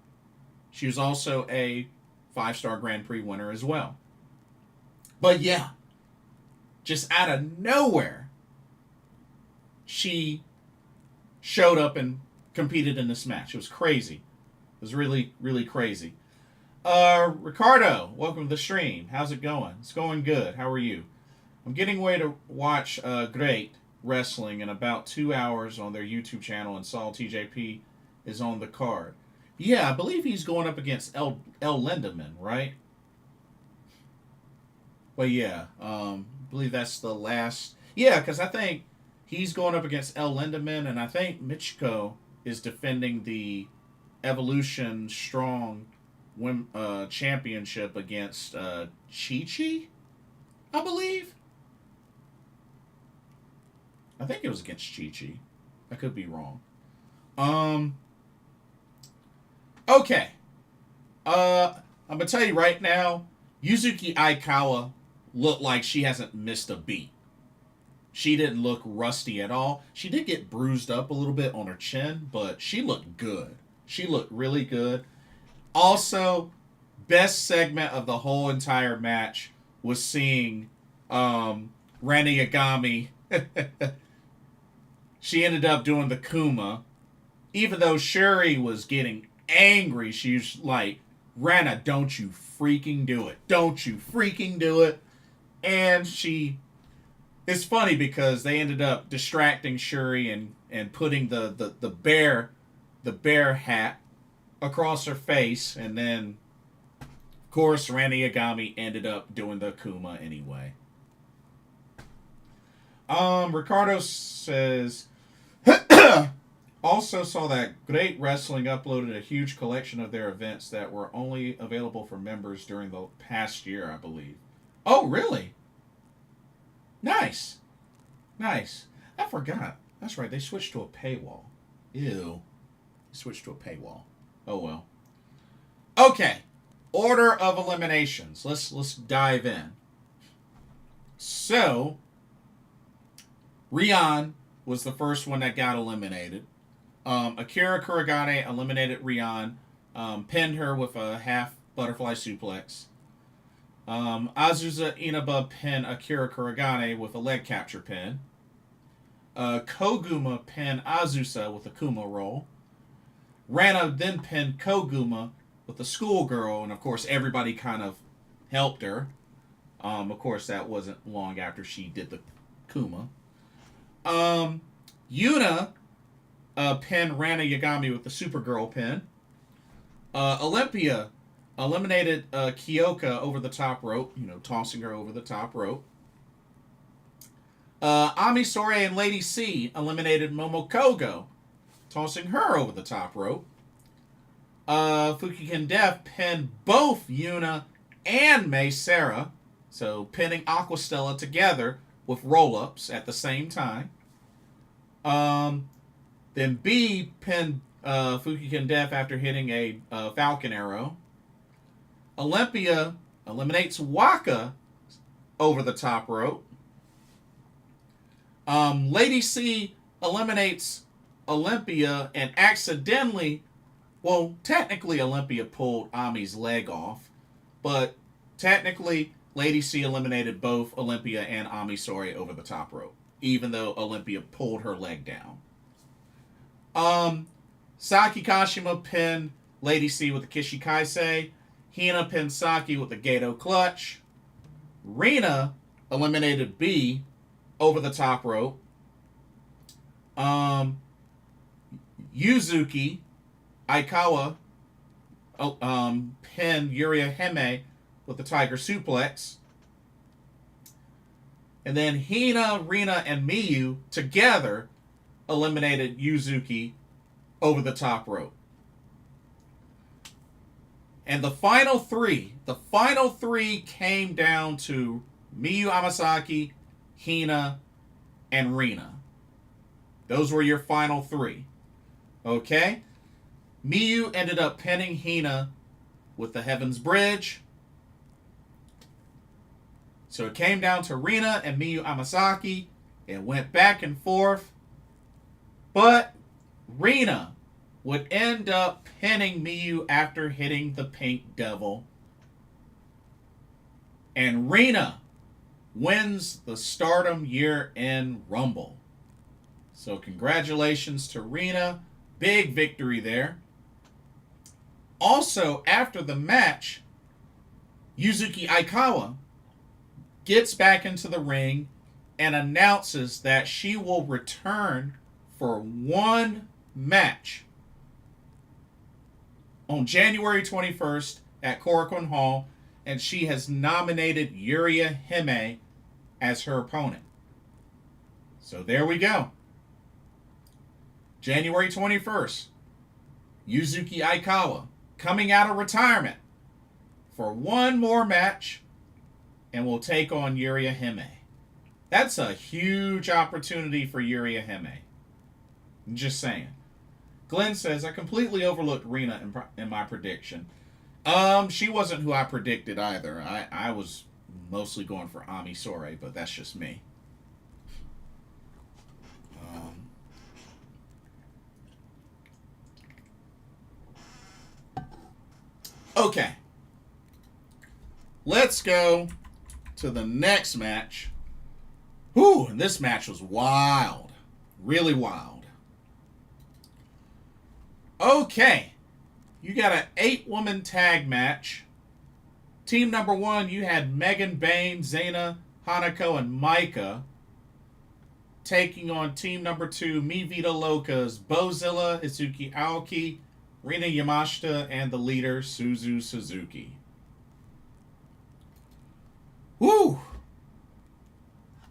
She was also a 5-star Grand Prix winner as well. But yeah, just out of nowhere, she showed up and competed in this match. It was crazy. It was really, really crazy. Ricardo, welcome to the stream. How's it going? It's going good. How are you? I'm getting ready to watch Great Wrestling in about 2 hours on their YouTube channel, and Saul TJP is on the card. Yeah, I believe he's going up against El Lindemann, right? But yeah, I believe that's the last. Yeah, because I think he's going up against El Lindemann, and I think Michiko is defending the Evolution Strong championship against Chi-Chi, I believe. I think it was against Chi-Chi. I could be wrong. Okay. I'm going to tell you right now, Yuzuki Aikawa looked like she hasn't missed a beat. She didn't look rusty at all. She did get bruised up a little bit on her chin, but she looked good. She looked really good. Also, best segment of the whole entire match was seeing Rani Yagami. She ended up doing the Kuma. Even though Shuri was getting angry, she was like, Rana, don't you freaking do it. Don't you freaking do it. And it's funny because they ended up distracting Shuri and putting the bear hat across her face, and then of course Rani Yagami ended up doing the Kuma anyway. Ricardo says also saw that Great Wrestling uploaded a huge collection of their events that were only available for members during the past year, I believe. Oh, really? Nice. Nice. I forgot. That's right, they switched to a paywall. Ew. Switched to a paywall. Oh well. Okay. Order of eliminations. Let's dive in. So, Rion was the first one that got eliminated. Akira Kuragane eliminated Rion, pinned her with a half butterfly suplex. Azusa Inaba pinned Akira Kuragane with a leg capture pin. Koguma pinned Azusa with a Kuma roll. Rana then pinned Koguma with a schoolgirl, and of course everybody kind of helped her. Of course that wasn't long after she did the Kuma. YUNA pinned Rana Yagami with the Supergirl pin. Olympia eliminated Kyoka over the top rope, tossing her over the top rope. Ami Sore and Lady C eliminated Momokogo, tossing her over the top rope. Fukigen Def pinned both Yuna and Mei Sarah, so pinning Aquastella together with roll-ups at the same time. Then B pinned Fukigen Def after hitting a Falcon Arrow. Olympia eliminates Waka over the top rope. Lady C eliminates Olympia and accidentally, well, technically Olympia pulled Ami's leg off, but technically Lady C eliminated both Olympia and Ami Sourei over the top rope, even though Olympia pulled her leg down. Saki Kashima pinned Lady C with the Kishi Kaisei. Hina pinned Saki with the Gato Clutch. Rina eliminated B over the top rope. Yuzuki Aikawa pinned Yuria Hime with the Tiger Suplex. And then Hina, Rina, and Miyu together eliminated Yuzuki over the top rope. And the final three came down to Miyu Amasaki, Hina, and Rina. Those were your final three. Okay? Miyu ended up pinning Hina with the Heaven's Bridge. So it came down to Rina and Miyu Amasaki. It went back and forth. But Rina would end up pinning Miyu after hitting the Pink Devil. And Rina wins the Stardom Year-End Rumble. So congratulations to Rina. Big victory there. Also, after the match, Yuzuki Aikawa gets back into the ring and announces that she will return for one match on January 21st at Korakuen Hall, and she has nominated Yuria Hime as her opponent. So there we go. January 21st, Yuzuki Aikawa coming out of retirement for one more match and will take on Yuria Hime. That's a huge opportunity for Yuria Hime. I'm just saying. Glenn says, I completely overlooked Rina in my prediction. She wasn't who I predicted either. I was mostly going for Ami Sourei, but that's just me. Okay. Let's go to the next match. Whew, and this match was wild. Really wild. Okay. You got an 8-woman tag match. Team number 1, you had Megan Bain, Zaina, Hanako, and Mika taking on team number 2, Mi Vida Locas, Bozilla, Izuki Aoki, Rina Yamashita, and the leader, Suzu Suzuki. Woo!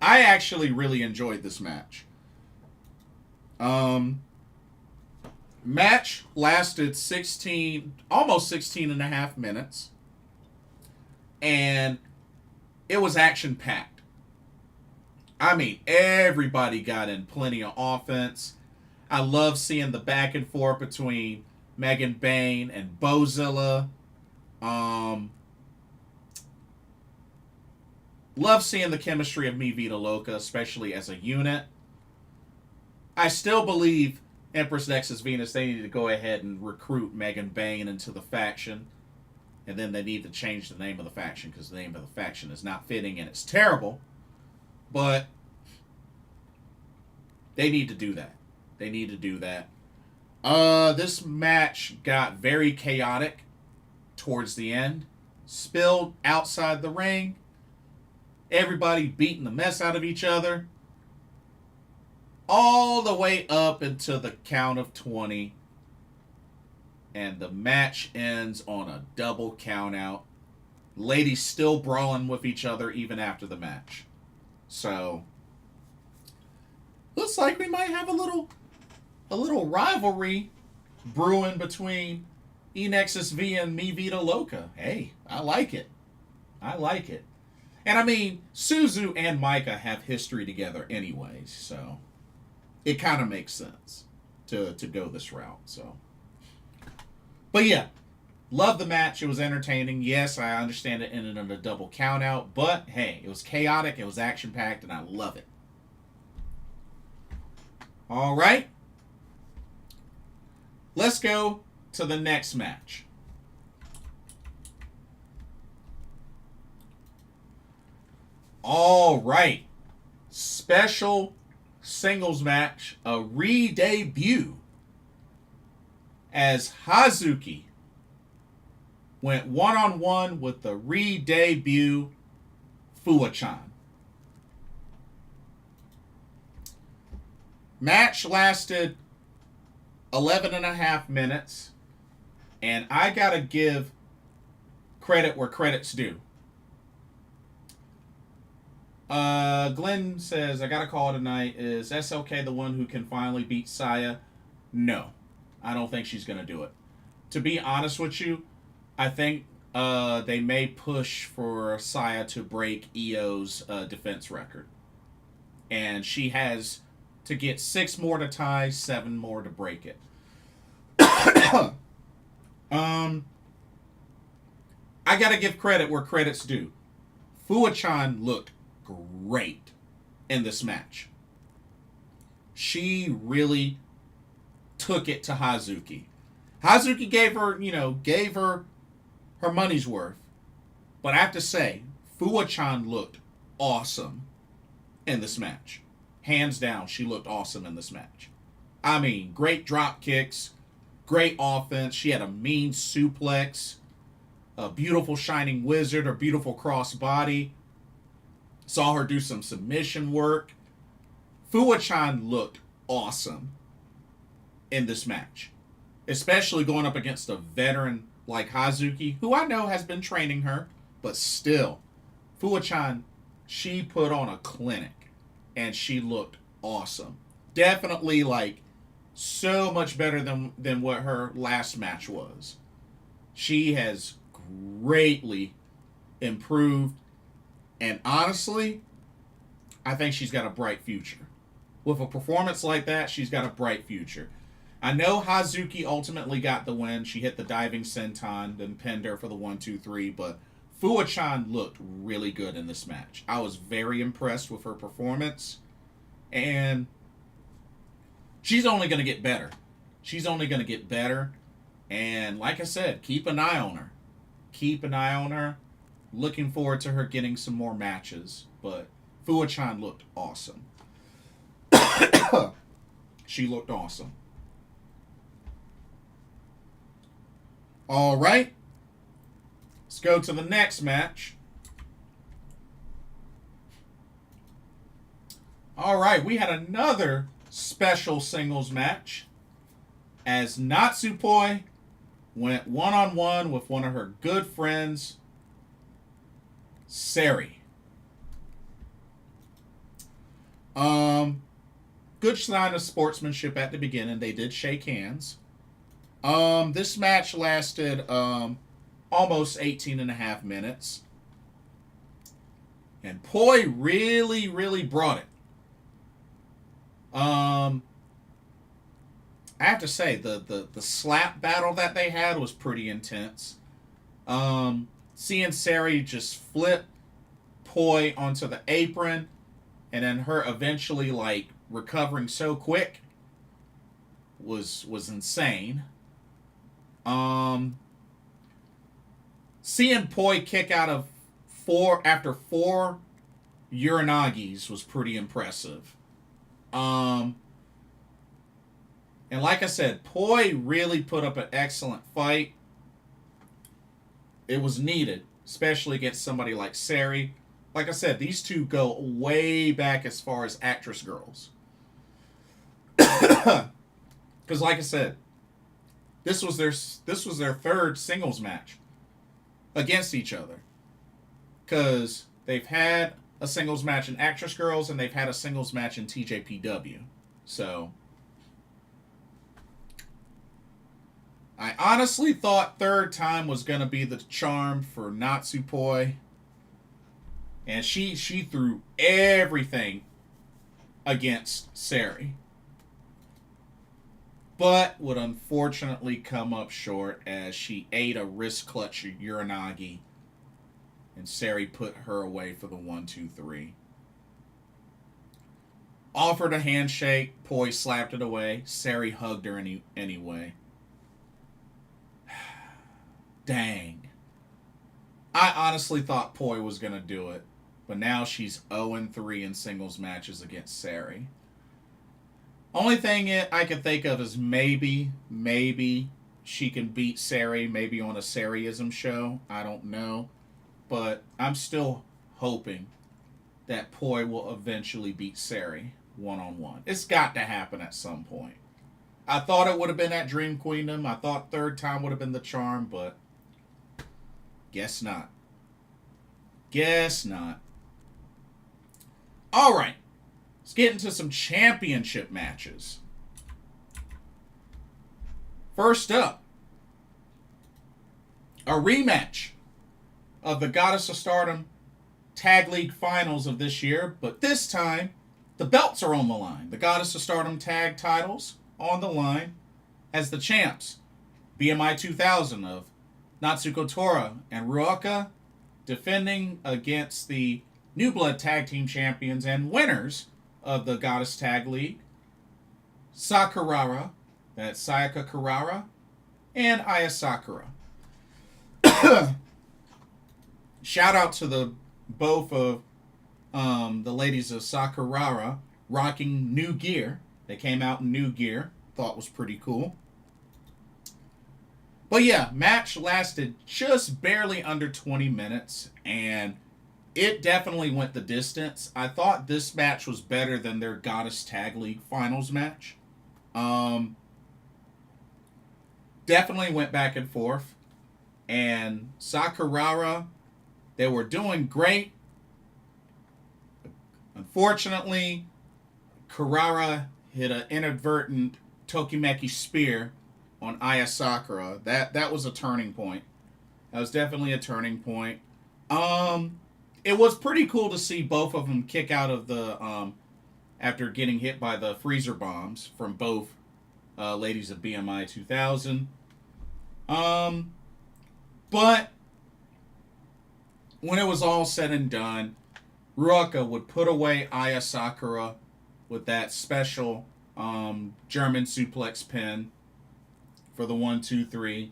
I actually really enjoyed this match. Match lasted almost 16 and a half minutes. And it was action-packed. I mean, everybody got in plenty of offense. I love seeing the back and forth between Megan Bain and Bozilla. Love seeing the chemistry of Mi Vida Loca, especially as a unit. I still believe Empress Nexus Venus, they need to go ahead and recruit Megan Bane into the faction. And then they need to change the name of the faction because the name of the faction is not fitting and it's terrible. But they need to do that. They need to do that. This match got very chaotic towards the end. Spilled outside the ring. Everybody beating the mess out of each other. All the way up into the count of 20. And the match ends on a double count out. Ladies still brawling with each other even after the match. So, looks like we might have a little rivalry brewing between E-Nexus V and Mi Vida Loca. Hey, I like it. I like it. And I mean, Suzu and Mika have history together anyways, so it kind of makes sense to go this route. So, but yeah, love the match. It was entertaining. Yes, I understand it ended in a double count out, but hey, it was chaotic, it was action packed, and I love it. All right, let's go to the next match. All right, special singles match, a re-debut as Hazuki went one-on-one with the re-debut Fuwa-chan. Match lasted 11 and a half minutes, and I gotta give credit where credit's due. Glenn says, I got a call tonight. Is SLK the one who can finally beat Saya? No. I don't think she's going to do it. To be honest with you, I think they may push for Saya to break Io's defense record. And she has to get 6 more to tie, 7 more to break it. I got to give credit where credit's due. Fuwa-chan looked great in this match. She really took it to Hazuki. Hazuki gave her her money's worth. But I have to say, Fuwa-chan looked awesome in this match. Hands down, she looked awesome in this match. I mean, great drop kicks, great offense. She had a mean suplex, a beautiful shining wizard, or beautiful crossbody. Saw her do some submission work. Fuwa-chan looked awesome in this match. Especially going up against a veteran like Hazuki, who I know has been training her, but still, Fuwa-chan, she put on a clinic, and she looked awesome. Definitely, so much better than what her last match was. She has greatly improved. And honestly, I think she's got a bright future. With a performance like that, she's got a bright future. I know Hazuki ultimately got the win. She hit the diving senton, then pinned her for the 1-2-3. But Fuwa-chan looked really good in this match. I was very impressed with her performance. And she's only going to get better. She's only going to get better. And like I said, keep an eye on her. Keep an eye on her. Looking forward to her getting some more matches. But Fuwa-chan looked awesome. She looked awesome. All right. Let's go to the next match. All right. We had another special singles match as Natsupoi went one-on-one with one of her good friends, Sari. Good sign of sportsmanship at the beginning. They did shake hands. This match lasted almost 18 and a half minutes. And Poi really, really brought it. I have to say, the slap battle that they had was pretty intense. Seeing Sari just flip Poi onto the apron, and then her eventually recovering so quick was insane. Seeing Poi kick out of after 4 Uranagis was pretty impressive. And like I said, Poi really put up an excellent fight. It was needed, especially against somebody like Sari. Like I said, these two go way back as far as actress girls. Because like I said, this was their 3rd singles match against each other. Because they've had a singles match in Actress Girls and they've had a singles match in TJPW. So I honestly thought 3rd time was going to be the charm for Natsupoi. And she threw everything against Sari. But would unfortunately come up short as she ate a wrist clutch Uranagi. And Sari put her away for the 1-2-3. Offered a handshake. Poi slapped it away. Sari hugged her anyway. Dang. I honestly thought Poi was going to do it. But now she's 0-3 in singles matches against Sari. Only thing I can think of is maybe she can beat Sari, maybe on a Sariism show. I don't know. But I'm still hoping that Poi will eventually beat Sari one-on-one. It's got to happen at some point. I thought it would have been at Dream Queendom. I thought 3rd time would have been the charm, but guess not. Guess not. All right. Let's get into some championship matches. First up, a rematch of the Goddess of Stardom Tag League Finals of this year, but this time the belts are on the line. The Goddess of Stardom Tag titles on the line as the champs. BMI 2000 of Natsuko Tora and Ruaka defending against the New Blood Tag Team Champions and winners of the Goddess Tag League, Sakurara, that's Sayaka Kurara, and Aya Sakura. Shout out to the both of the ladies of Sakurara rocking new gear. They came out in new gear. Thought was pretty cool. But yeah, match lasted just barely under 20 minutes, and it definitely went the distance. I thought this match was better than their Goddess Tag League Finals match. Definitely went back and forth. And Sakurara, they were doing great. Unfortunately, Kurara hit an inadvertent Tokimeki spear on Aya Sakura. That was a turning point. That was definitely a turning point. It was pretty cool to see both of them kick out of the after getting hit by the freezer bombs from both ladies of BMI 2000. But when it was all said and done, Ruaka would put away Aya Sakura with that special German suplex pin for the 1-2-3.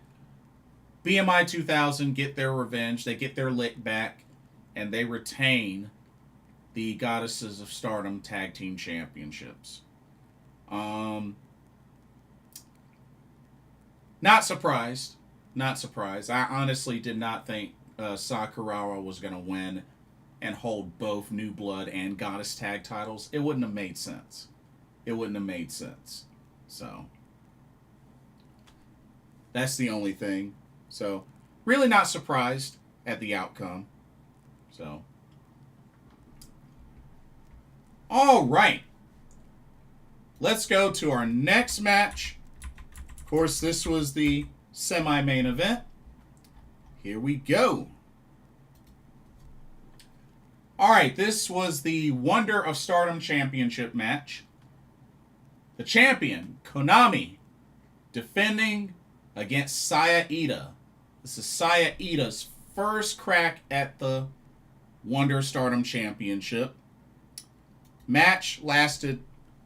BMI 2000 get their revenge. They get their lick back, and they retain the Goddesses of Stardom Tag Team Championships. Not surprised. Not surprised. I honestly did not think Sakurara was going to win and hold both New Blood and Goddess Tag titles. It wouldn't have made sense. It wouldn't have made sense. So, that's the only thing. So, really not surprised at the outcome. So, all right. Let's go to our next match. Of course, this was the semi-main event. Here we go. All right, this was the Wonder of Stardom Championship match. The champion, Konami, defending against Saya Ida. This is Saya Ida's first crack at the Wonder of Stardom Championship. Match lasted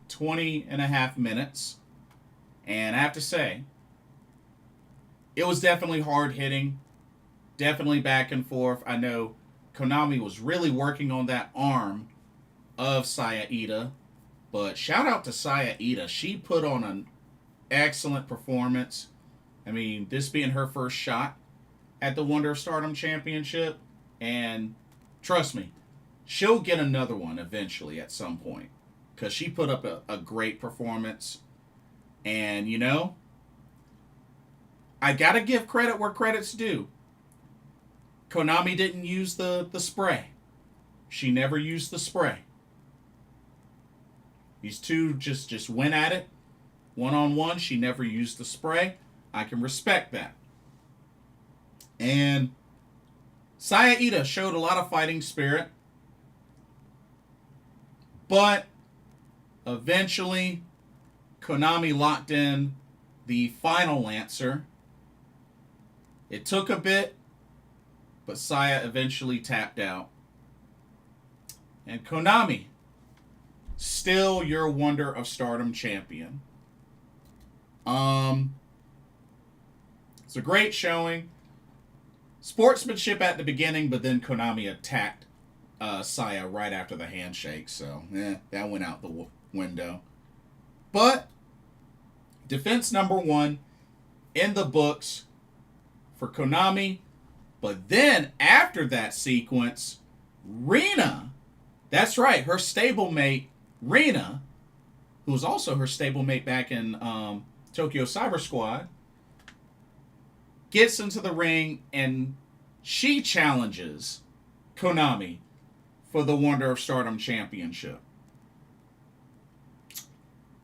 20 and a half minutes. And I have to say, it was definitely hard hitting, definitely back and forth. I know Konami was really working on that arm of Saya Ida, but shout out to Saya Ida. She put on an excellent performance. I mean, this being her first shot at the Wonder of Stardom Championship, and trust me, she'll get another one eventually at some point because she put up a great performance. And, you know, I gotta give credit where credit's due. Konami didn't use the spray. She never used the spray. These two just went at it one-on-one. She never used the spray. I can respect that. And Saya Ida showed a lot of fighting spirit. But eventually, Konami locked in the final Lancer. It took a bit, but Saya eventually tapped out. And Konami, still your Wonder of Stardom champion. It's a great showing. Sportsmanship at the beginning, but then Konami attacked Saya right after the handshake. So, that went out the window. But, defense number 1 in the books for Konami. But then, after that sequence, Rina, that's right, her stablemate, Rina, who was also her stablemate back in Tokyo Cyber Squad, gets into the ring and she challenges Konami for the Wonder of Stardom Championship.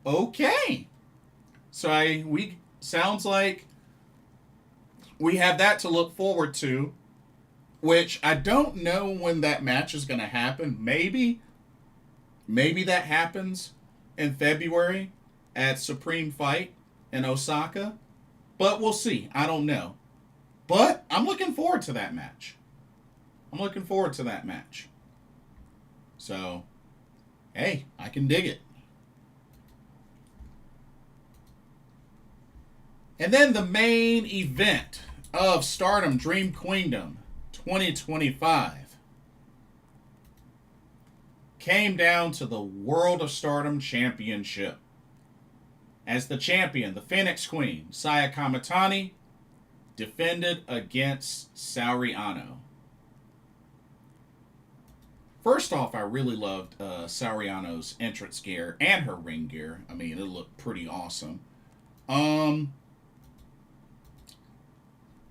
Okay. So sounds like we have that to look forward to, which I don't know when that match is going to happen. Maybe that happens in February at Supreme Fight in Osaka, but we'll see. I don't know. But I'm looking forward to that match. So, hey, I can dig it. And then the main event of Stardom Dream Queendom 2025 came down to the World of Stardom Championship. As the champion, the Phoenix Queen, Saya Kamitani, defended against Saori Anou. First off, I really loved Saori Anou's entrance gear and her ring gear. I mean, it looked pretty awesome.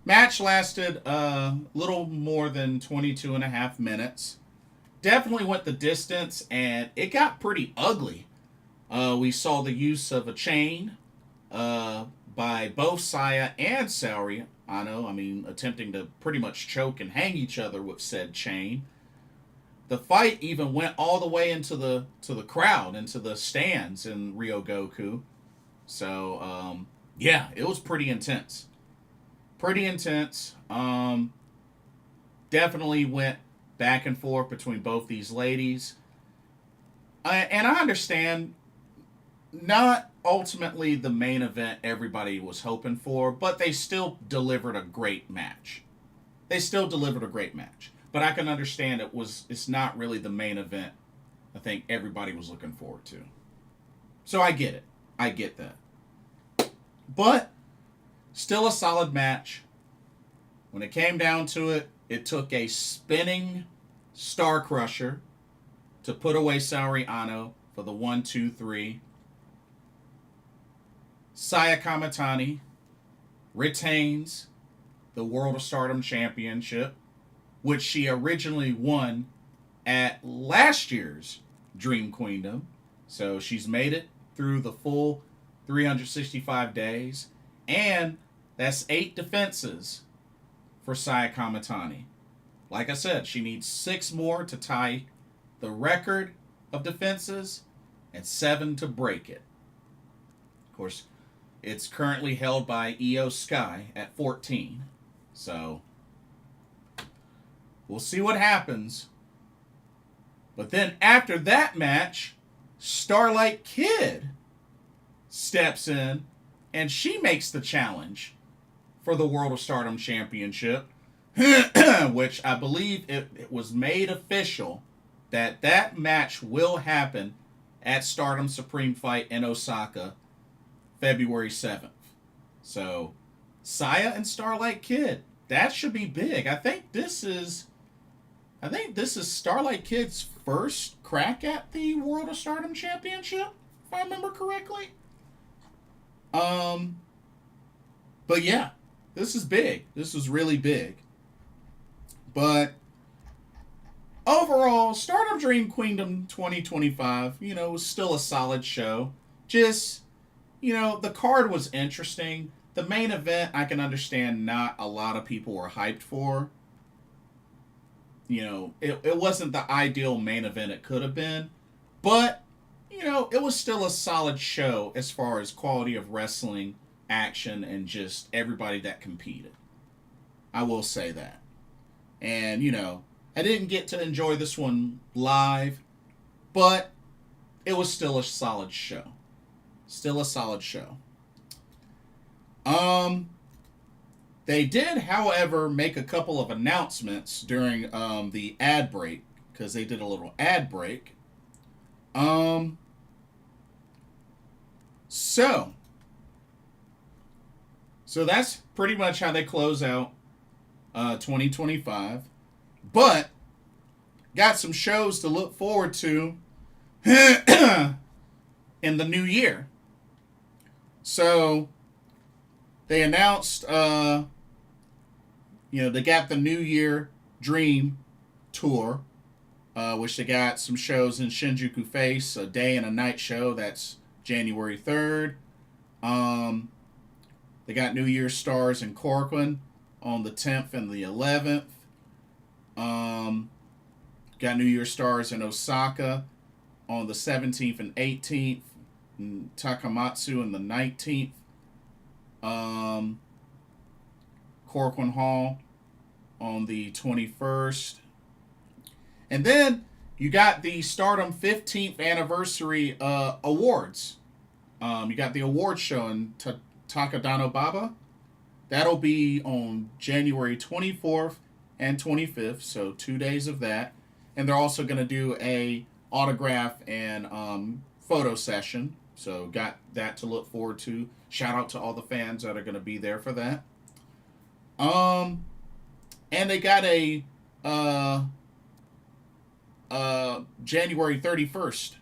Match lasted a little more than 22 and a half minutes. Definitely went the distance, and it got pretty ugly. We saw the use of a chain by both Saya and Saori Anou. I mean, attempting to pretty much choke and hang each other with said chain. The fight even went all the way into the crowd, into the stands in Ryogoku. So, yeah, it was pretty intense. Definitely went back and forth between both these ladies. And I understand, not ultimately the main event everybody was hoping for, but they still delivered a great match. But I can understand it's not really the main event I think everybody was looking forward to. So I get it. I get that. But still a solid match. When it came down to it, it took a spinning Star Crusher to put away Saori Anou for the 1-2-3. Saya Kamitani retains the World of Stardom Championship, which she originally won at last year's Dream Queendom. So she's made it through the full 365 days. And that's 8 defenses for Saya Kamitani. Like I said, she needs 6 more to tie the record of defenses and 7 to break it. Of course, it's currently held by Io Sky at 14. So, we'll see what happens. But then after that match, Starlight Kid steps in and she makes the challenge for the World of Stardom Championship, which I believe it was made official that match will happen at Stardom Supreme Fight in Osaka, February 7th. So, Saya and Starlight Kid, that should be big. I think this is Starlight Kid's first crack at the World of Stardom Championship, if I remember correctly. But yeah, this is big. This is really big. But overall, Stardom Dream Queendom 2025, was still a solid show. Just, the card was interesting. The main event, I can understand not a lot of people were hyped for. It wasn't the ideal main event it could have been. But, it was still a solid show as far as quality of wrestling, action, and just everybody that competed. I will say that. And, I didn't get to enjoy this one live, but it was still a solid show. Still a solid show. They did, however, make a couple of announcements during the ad break, because they did a little ad break. So that's pretty much how they close out 2025. But got some shows to look forward to in the new year. So they announced, they got the New Year Dream Tour, which they got some shows in Shinjuku Face, a day and a night show. That's January 3rd. They got New Year Stars in Corcoran on the 10th and the 11th. Got New Year Stars in Osaka on the 17th and 18th. And Takamatsu on the 19th. Corcoran Hall on the 21st. And then you got the Stardom 15th anniversary awards. You got the award show in Takadano Baba. That'll be on January 24th and 25th, so 2 days of that. And they're also going to do a autograph and photo session, so got that to look forward to. Shout out to all the fans that are going to be there for that. And they got a January 31st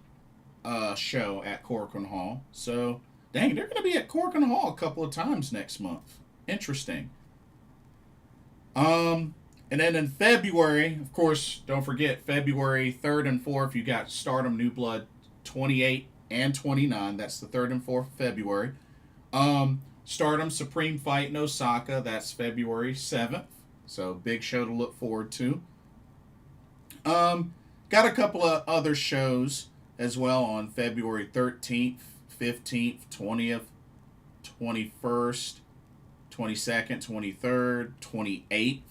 show at Corcoran Hall. So, dang, they're going to be at Corcoran Hall a couple of times next month. Interesting. And then in February, of course, don't forget, February 3rd and 4th, you got Stardom New Blood 28 and 29. That's the 3rd and 4th of February. Stardom Supreme Fight in Osaka. That's February 7th. So, big show to look forward to. Got a couple of other shows as well on February 13th, 15th, 20th, 21st, 22nd, 23rd, 28th.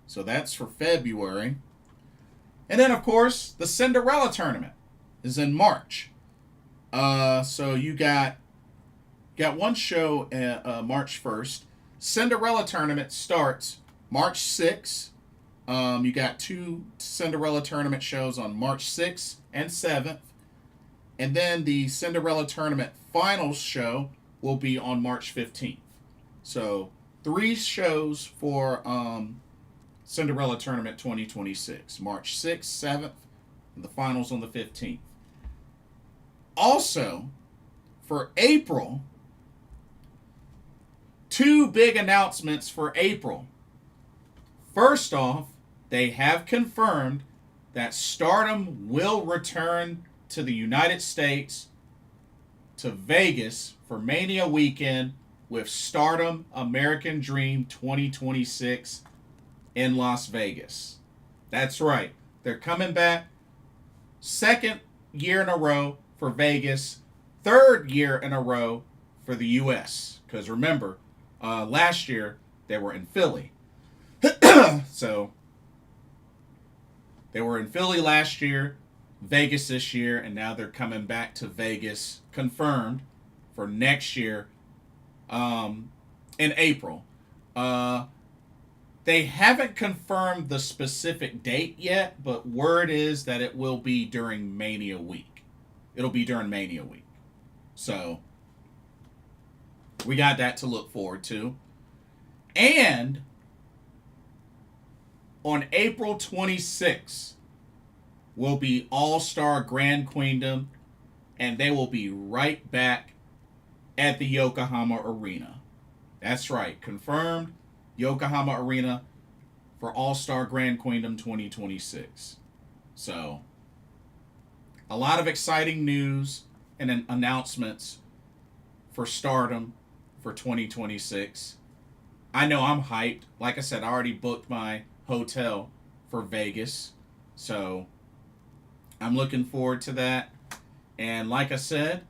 So that's for February. And then, of course, the Cinderella tournament is in March. So you got one show March 1st. Cinderella tournament starts March 6th. You got 2 Cinderella tournament shows on March 6th and 7th. And then the Cinderella tournament finals show will be on March 15th. So 3 shows for Cinderella Tournament 2026. March 6th, 7th, and the finals on the 15th. Also, for April, 2 big announcements for April. First off, they have confirmed that Stardom will return to the United States, to Vegas, for Mania weekend with Stardom American Dream 2026 in Las Vegas. That's right. They're coming back. 2nd year in a row for Vegas. 3rd year in a row for the U.S. Because remember, last year they were in Philly. So, they were in Philly last year, Vegas this year, and now they're coming back to Vegas, confirmed, for next year in April. They haven't confirmed the specific date yet, but word is that it will be during Mania Week. It'll be during Mania Week. So, we got that to look forward to. And on April 26th will be All-Star Grand Queendom, and they will be right back at the Yokohama Arena. That's right, confirmed. Yokohama Arena for All-Star Grand Queendom 2026. So, a lot of exciting news and announcements for Stardom for 2026. I know I'm hyped. Like I said, I already booked my hotel for Vegas. So, I'm looking forward to that. And like I said,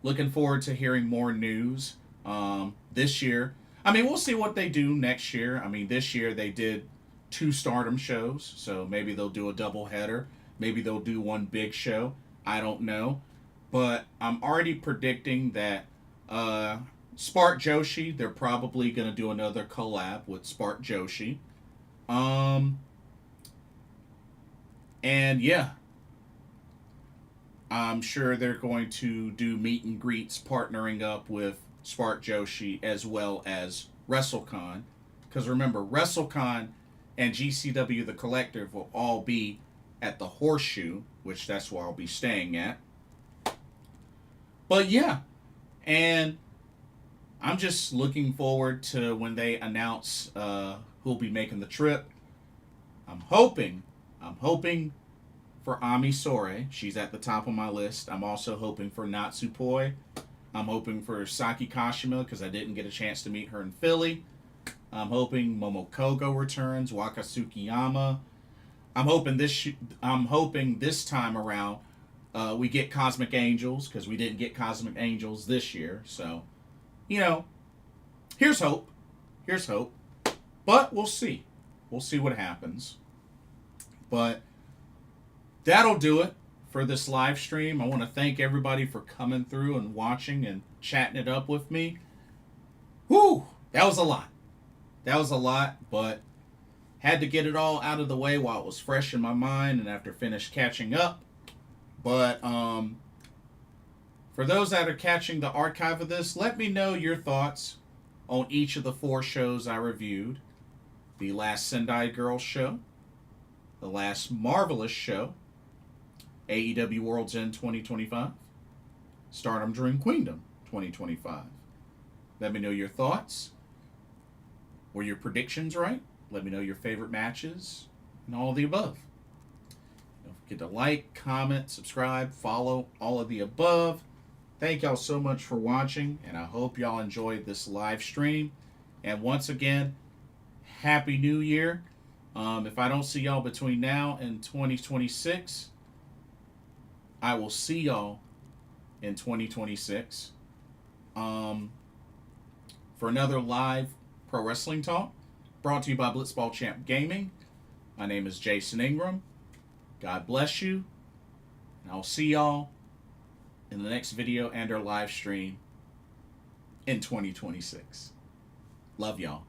looking forward to hearing more news this year. I mean, we'll see what they do next year. I mean, this year they did 2 Stardom shows, so maybe they'll do a double header. Maybe they'll do one big show. I don't know. But I'm already predicting that Spark Joshi, they're probably going to do another collab with Spark Joshi. And yeah, I'm sure they're going to do meet and greets partnering up with Spark Joshi as well as WrestleCon. Because remember, WrestleCon and GCW The Collective will all be at the Horseshoe, which that's where I'll be staying at. But yeah, and I'm just looking forward to when they announce who'll be making the trip. I'm hoping for Ami Sore. She's at the top of my list. I'm also hoping for Natsupoi. I'm hoping for Saki Kashima because I didn't get a chance to meet her in Philly. I'm hoping Momokogo returns. Wakasukiyama. I'm hoping this time around we get Cosmic Angels because we didn't get Cosmic Angels this year. So, here's hope. Here's hope. But we'll see. We'll see what happens. But that'll do it for this live stream. I want to thank everybody for coming through and watching and chatting it up with me. Whew, that was a lot. That was a lot, but had to get it all out of the way while it was fresh in my mind and after finished catching up. But for those that are catching the archive of this, let me know your thoughts on each of the 4 shows I reviewed. The last Sendai Girls show, the last Marvelous show, AEW Worlds End 2025, Stardom Dream Queendom 2025. Let me know your thoughts. Were your predictions right? Let me know your favorite matches and all of the above. Don't forget to like, comment, subscribe, follow, all of the above. Thank y'all so much for watching, and I hope y'all enjoyed this live stream. And once again, Happy New Year. If I don't see y'all between now and 2026, I will see y'all in 2026 for another live pro wrestling talk brought to you by Blitzball Champ Gaming. My name is Jason Ingram. God bless you, and I'll see y'all in the next video and our live stream in 2026. Love y'all.